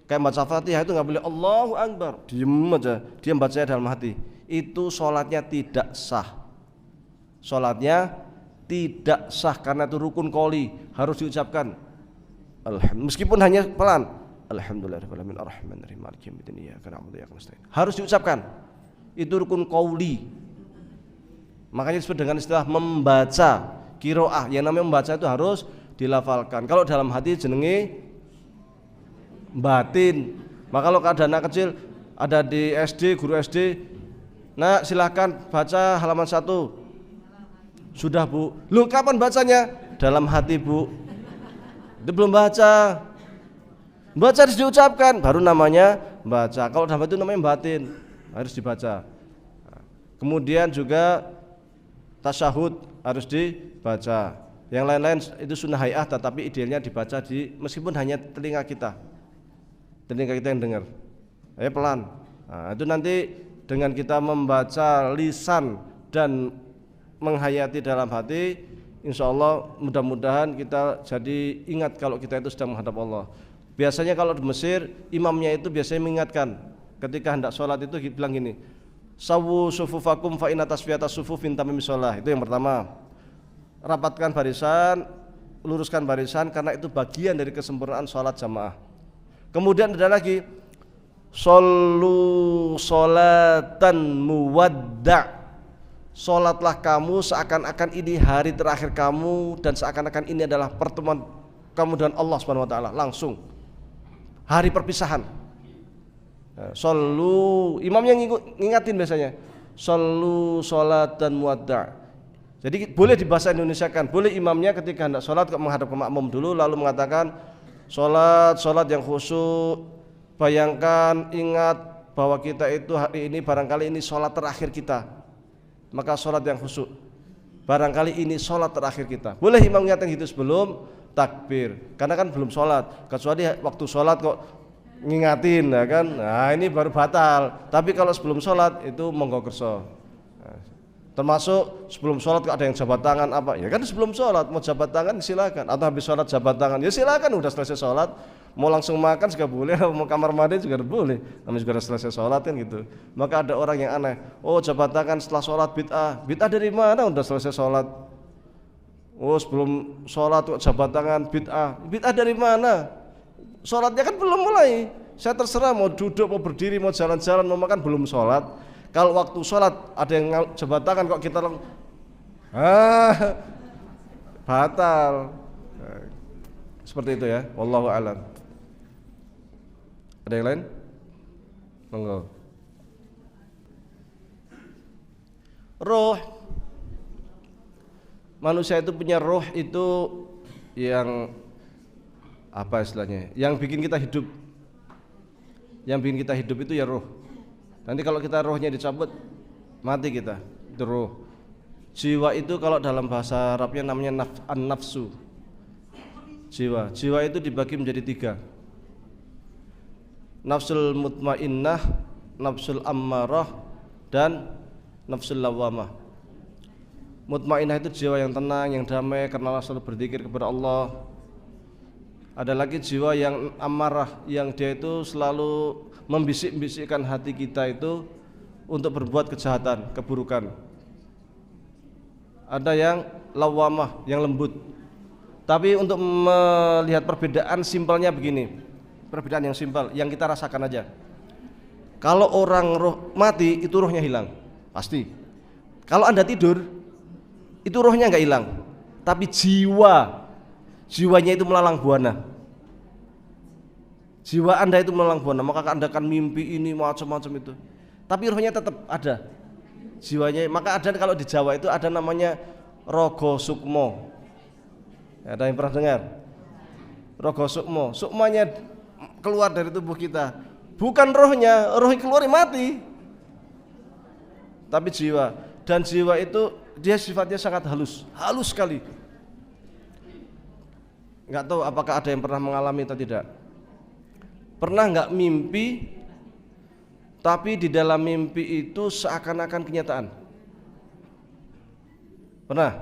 Kayak baca Fatihah itu enggak boleh Allahu Akbar, diam aja, dia bacanya dalam hati. Itu salatnya tidak sah. Salatnya tidak sah karena itu rukun qauli, harus diucapkan. Meskipun hanya pelan. Alhamdulillahirabbil alamin arrahmanirrahim maliki yaumiddin iyyaka na'budu wa iyyaka nasta'in. Harus diucapkan. Itu rukun qauli. Makanya disebut dengan istilah membaca qiraah. Yang namanya membaca itu harus dilafalkan. Kalau dalam hati jenenge batin. Maka kalau ada anak kecil ada di SD, guru SD, "Nak, silahkan baca halaman 1." Sudah, Bu. Lu kapan bacanya? Dalam hati, Bu. Itu belum baca. Baca harus diucapkan, baru namanya baca. Kalau dalam hati itu namanya batin, harus dibaca. Kemudian juga tasyahud harus dibaca. Yang lain-lain itu sunnah hay'ah, tetapi idealnya dibaca meskipun hanya telinga kita yang dengar. Ayo pelan. Nah, itu nanti dengan kita membaca lisan dan menghayati dalam hati, insya Allah mudah-mudahan kita jadi ingat kalau kita itu sedang menghadap Allah. Biasanya kalau di Mesir imamnya itu biasanya mengingatkan ketika hendak sholat itu bilang gini, sawu sufufakum fa inna tasfiyatas sufuf min tamimis shalah. Itu yang pertama. Rapatkan barisan, luruskan barisan karena itu bagian dari kesempurnaan sholat jamaah. Kemudian ada lagi, shollu sholatan muwadda'. Sholatlah kamu seakan-akan ini hari terakhir kamu dan seakan-akan ini adalah pertemuan kamu dengan Allah Subhanahu wa taala, langsung hari perpisahan. Shollu, imamnya ngingatin biasanya, shollu sholatan muwadda'. Jadi boleh di bahasa Indonesia kan, boleh imamnya ketika hendak sholat menghadap ke makmum dulu lalu mengatakan sholat yang khusyuk. Bayangkan, ingat bahwa kita itu hari ini barangkali ini sholat terakhir kita, maka sholat yang khusyuk. Barangkali ini sholat terakhir kita. Boleh imam mengingatkan gitu sebelum takbir, karena kan belum sholat. Kecuali waktu sholat kok ngingatin, ya kan? Nah ini baru batal. Tapi kalau sebelum sholat itu monggo kerso. Termasuk sebelum sholat kok ada yang jabat tangan apa? Ya kan sebelum sholat mau jabat tangan silakan. Atau habis sholat jabat tangan ya silakan. Udah selesai sholat mau langsung makan juga boleh, mau kamar mandi juga boleh. Namanya juga udah selesai sholat kan gitu. Maka ada orang yang aneh, oh jabat tangan setelah sholat bid'ah. Bid'ah dari mana? Udah selesai sholat. Oh sebelum sholat kok jabat tangan bid'ah. Bid'ah dari mana? Sholatnya kan belum mulai. Saya terserah mau duduk, mau berdiri, mau jalan-jalan, mau makan, belum sholat. Kalau waktu sholat ada yang jabat tangan kok kita batal. Seperti itu ya. Wallahu a'lam. Ada yang lain? Monggo. Roh. Manusia itu punya roh itu yang apa istilahnya? Yang bikin kita hidup. Yang bikin kita hidup itu ya roh. Nanti kalau kita rohnya dicabut, mati kita. Itu roh. Jiwa itu kalau dalam bahasa Arabnya namanya an-nafsu. Jiwa itu dibagi menjadi 3. Nafsul mutmainnah, nafsul ammarah, dan nafsul lawamah. Mutmainnah itu jiwa yang tenang, yang damai karena selalu berzikir kepada Allah. Ada lagi jiwa yang amarah, yang dia itu selalu membisik-bisikkan hati kita itu untuk berbuat kejahatan, keburukan. Ada yang lawamah, yang lembut. Tapi untuk melihat perbedaan simpelnya begini, perbedaan yang simpel, yang kita rasakan aja. Kalau orang roh mati, itu rohnya hilang, pasti. Kalau Anda tidur, itu rohnya nggak hilang, tapi jiwanya itu melalang buana. Jiwa Anda itu melalang buana, maka Anda akan mimpi ini macam-macam itu. Tapi rohnya tetap ada. Jiwanya, maka ada kalau di Jawa itu ada namanya rogo sukmo. Ada yang pernah dengar? Rogo sukmo. Sukmanya keluar dari tubuh kita. Bukan rohnya keluar mati. Tapi jiwa. Dan jiwa itu dia sifatnya sangat halus sekali. Enggak tahu apakah ada yang pernah mengalami atau tidak. Pernah enggak mimpi, tapi di dalam mimpi itu seakan-akan kenyataan? Pernah?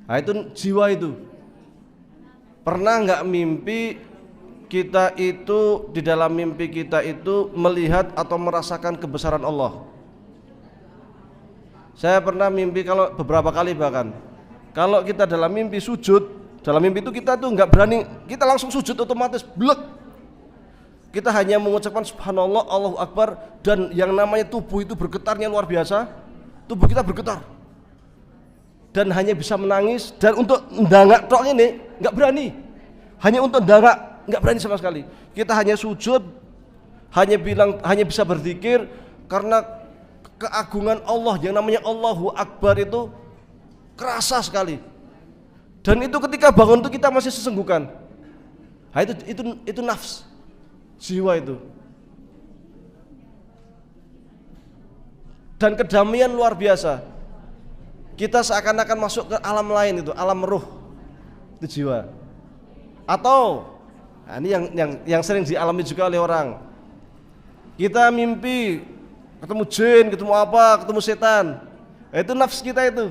Nah itu jiwa itu. Pernah enggak mimpi kita itu di dalam mimpi kita itu melihat atau merasakan kebesaran Allah? Saya pernah mimpi kalau beberapa kali bahkan. Kalau kita dalam mimpi sujud, dalam mimpi itu kita tuh enggak berani, kita langsung sujud otomatis, blek. Kita hanya mengucapkan subhanallah, Allahu Akbar, dan yang namanya tubuh itu bergetarnya luar biasa. Tubuh kita bergetar. Dan hanya bisa menangis, dan untuk ndangak tok ini enggak berani. Hanya untuk ndangak enggak berani sama sekali. Kita hanya sujud, hanya bisa berzikir karena keagungan Allah yang namanya Allahu Akbar itu kerasa sekali. Dan itu ketika bangun itu kita masih sesenggukan. Nah, itu nafs. Jiwa itu. Dan kedamaian luar biasa. Kita seakan-akan masuk ke alam lain itu, alam ruh. Itu jiwa. Atau nah ini yang sering dialami juga oleh orang. Kita mimpi ketemu jin, ketemu apa, ketemu setan. Nah, itu nafs kita itu.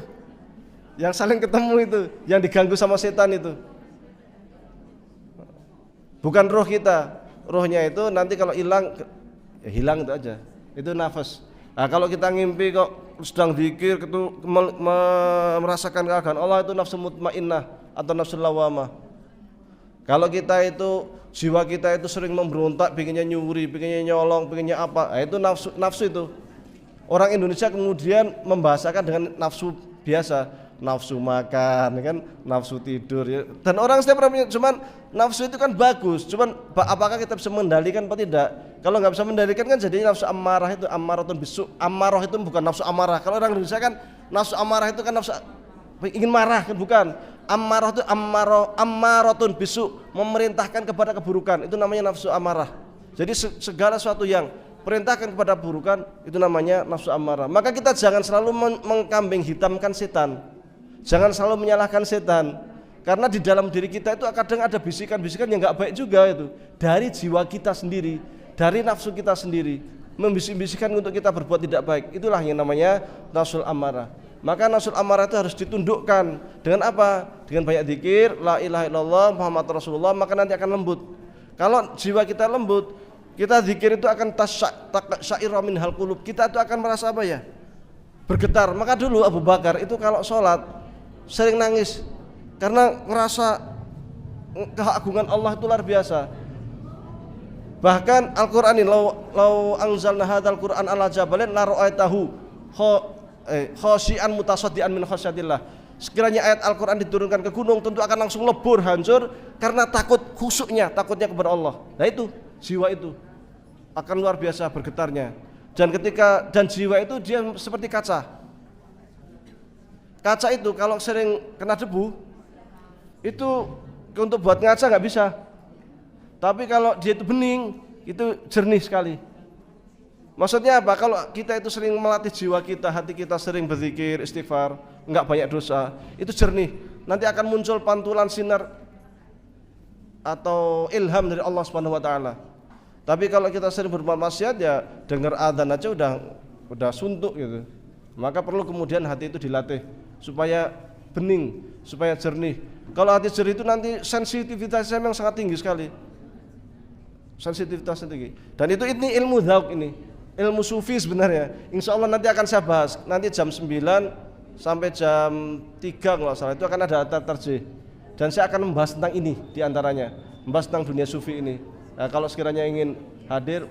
Yang saling ketemu itu, yang diganggu sama setan itu. Bukan roh kita. Rohnya itu nanti kalau hilang, ya hilang itu aja. Itu nafas. Nah, kalau kita ngimpi kok sedang zikir, merasakan keagungan Allah, itu nafsu mutmainnah atau nafsu lawamah. Kalau kita itu jiwa kita itu sering memberontak, pengennya nyuri, pengennya nyolong, pengennya apa, nah, itu nafsu itu. Orang Indonesia kemudian membahasakan dengan nafsu biasa. Nafsu makan, kan, nafsu tidur, ya. Dan orang setiap orang punya, cuman nafsu itu kan bagus, cuman apakah kita bisa mengendalikan atau tidak? Kalau nggak bisa mengendalikan kan jadi nafsu amarah itu, amaratun bisu. Amarah itu bukan nafsu amarah. Kalau orang Indonesia kan nafsu amarah itu kan nafsu ingin marah, kan bukan. Amarah itu amaratun bisu, memerintahkan kepada keburukan, itu namanya nafsu amarah. Jadi segala sesuatu yang perintahkan kepada keburukan itu namanya nafsu amarah. Maka kita jangan selalu mengkambing hitamkan setan. Jangan selalu menyalahkan setan, karena di dalam diri kita itu kadang ada bisikan-bisikan yang nggak baik juga itu dari jiwa kita sendiri, dari nafsu kita sendiri, membisik-bisikan untuk kita berbuat tidak baik. Itulah yang namanya nafsul amarah. Maka nafsul amarah itu harus ditundukkan dengan apa? Dengan banyak zikir, la ilaha illallah Muhammad Rasulullah, maka nanti akan lembut. Kalau jiwa kita lembut, kita zikir itu akan tasyaira min hal qulub. Kita itu akan merasa apa ya? Bergetar. Maka dulu Abu Bakar itu kalau sholat sering nangis karena ngerasa keagungan Allah itu luar biasa. Bahkan Al-Qur'an ini lau anzalna hadzal Qur'an ala jabalin la ra'aitahu khashi'an mutasaddian min khasyatillah. Sekiranya ayat Al-Qur'an diturunkan ke gunung tentu akan langsung lebur, hancur karena takutnya kepada Allah. Nah itu jiwa itu akan luar biasa bergetarnya. Dan jiwa itu dia seperti kaca. Kaca itu kalau sering kena debu itu untuk buat ngaca nggak bisa. Tapi kalau dia itu bening itu jernih sekali. Maksudnya apa? Kalau kita itu sering melatih jiwa kita, hati kita sering berzikir, istighfar, enggak banyak dosa, itu jernih. Nanti akan muncul pantulan sinar atau ilham dari Allah Subhanahu wa taala. Tapi kalau kita sering berbuat maksiat, ya dengar adzan aja udah suntuk gitu. Maka perlu kemudian hati itu dilatih supaya bening, supaya jernih. Kalau hati jernih itu nanti sensitivitasnya memang sangat tinggi sekali. Sensitivitasnya tinggi. Dan ini ilmu dzauq ini. Ilmu sufi sebenarnya. Insya Allah nanti akan saya bahas. Nanti jam 9 sampai jam 3 kalau salah itu akan ada tarjih. Dan saya akan membahas tentang ini diantaranya. Membahas tentang dunia sufi ini. Nah, kalau sekiranya ingin hadir,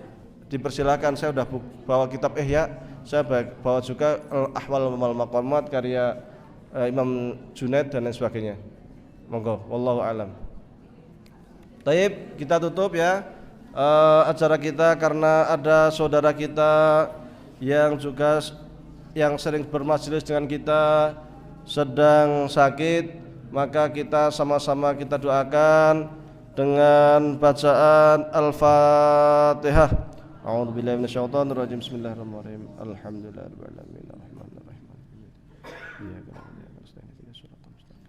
dipersilakan. Saya sudah bawa kitab Ihya. Saya bawa juga Al-Ahwal wal Maqamat karya Imam Junaid dan lain sebagainya. Monggo, wallahu alam. Taib, kita tutup ya acara kita karena ada saudara kita yang juga yang sering bermajelis dengan kita sedang sakit, maka kita sama-sama kita doakan dengan bacaan Al-Fatihah. A'udzubillahi minasyaitonir rajim. Bismillahirrahmanirrahim. Alhamdulillahirabbil alamin arrahmanir rahim. Iyyaka na'budu wa iyyaka nasta'in ihdinas siratal mustaqim.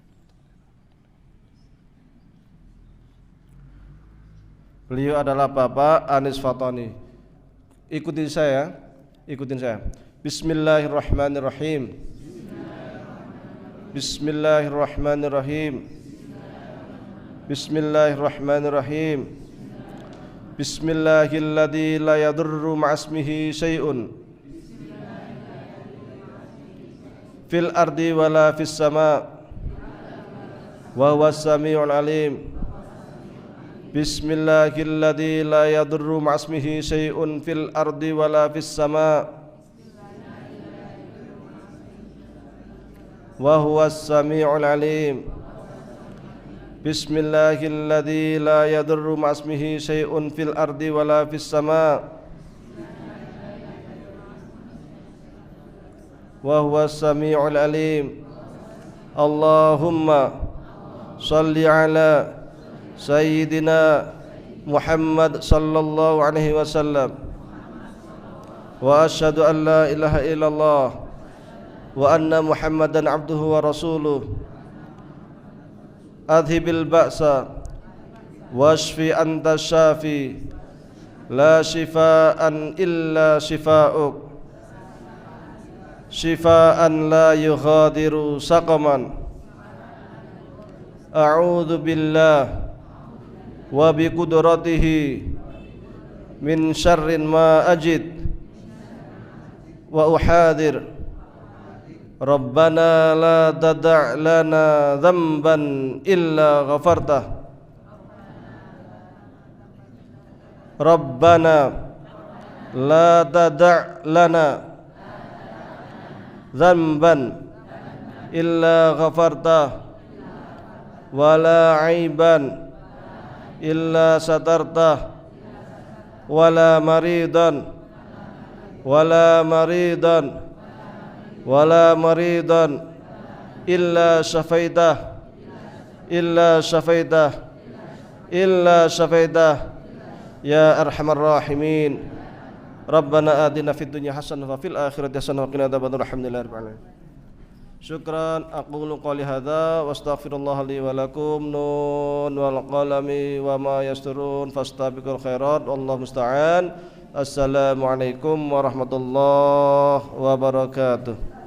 Beliau adalah Bapak Anis Fatani. Ikutin saya. Bismillahirrahmanirrahim. Bismillahirrahmanirrahim. Bismillahirrahmanirrahim. Bismillahilladzi la yadurru ma'asmihi syai'un fil ardi wala fis sama' wa huwas samiul alim. Bismillahilladzi la yadurru ma'asmihi syai'un fil ardi wala fis sama' wa huwas samiul alim. Bismillahilladzi la yadurru ma'asmihi syai'un fil ardi wala fis sama' wa huwas samiul alim. Allahumma shalli ala Sayyidina Muhammad sallallahu alaihi wasallam wa asyhadu an la ilaha illallah wa anna Muhammadan abduhu wa rasuluh. Adhibil ba'sa washfi anta syafi la shifaan illa shifa'uk shifaan la yughadiru saqaman. A'udzu billah wa bi qudratihi min syarrin ma ajid wa uhadir. Rabbana la tada' lana dhanban illa ghafartah. Rabbana la tada' lana dhanban illa ghafartah wa la aiban illa satartah wa la maridan wala maridan illa syafaitah ya arhamar rahimin. Rabbana atina fid dunya hasanah wa fil akhirati hasanah wa qina adzabannar. Alhamdulillahirabbil alamin. Syukran, aqulu qouli hadza wa astaghfirullah li wa lakum. Nun wal qalami wa ma yasturun fastabiqul khairat wallahu musta'an. Assalamualaikum warahmatullahi wabarakatuh.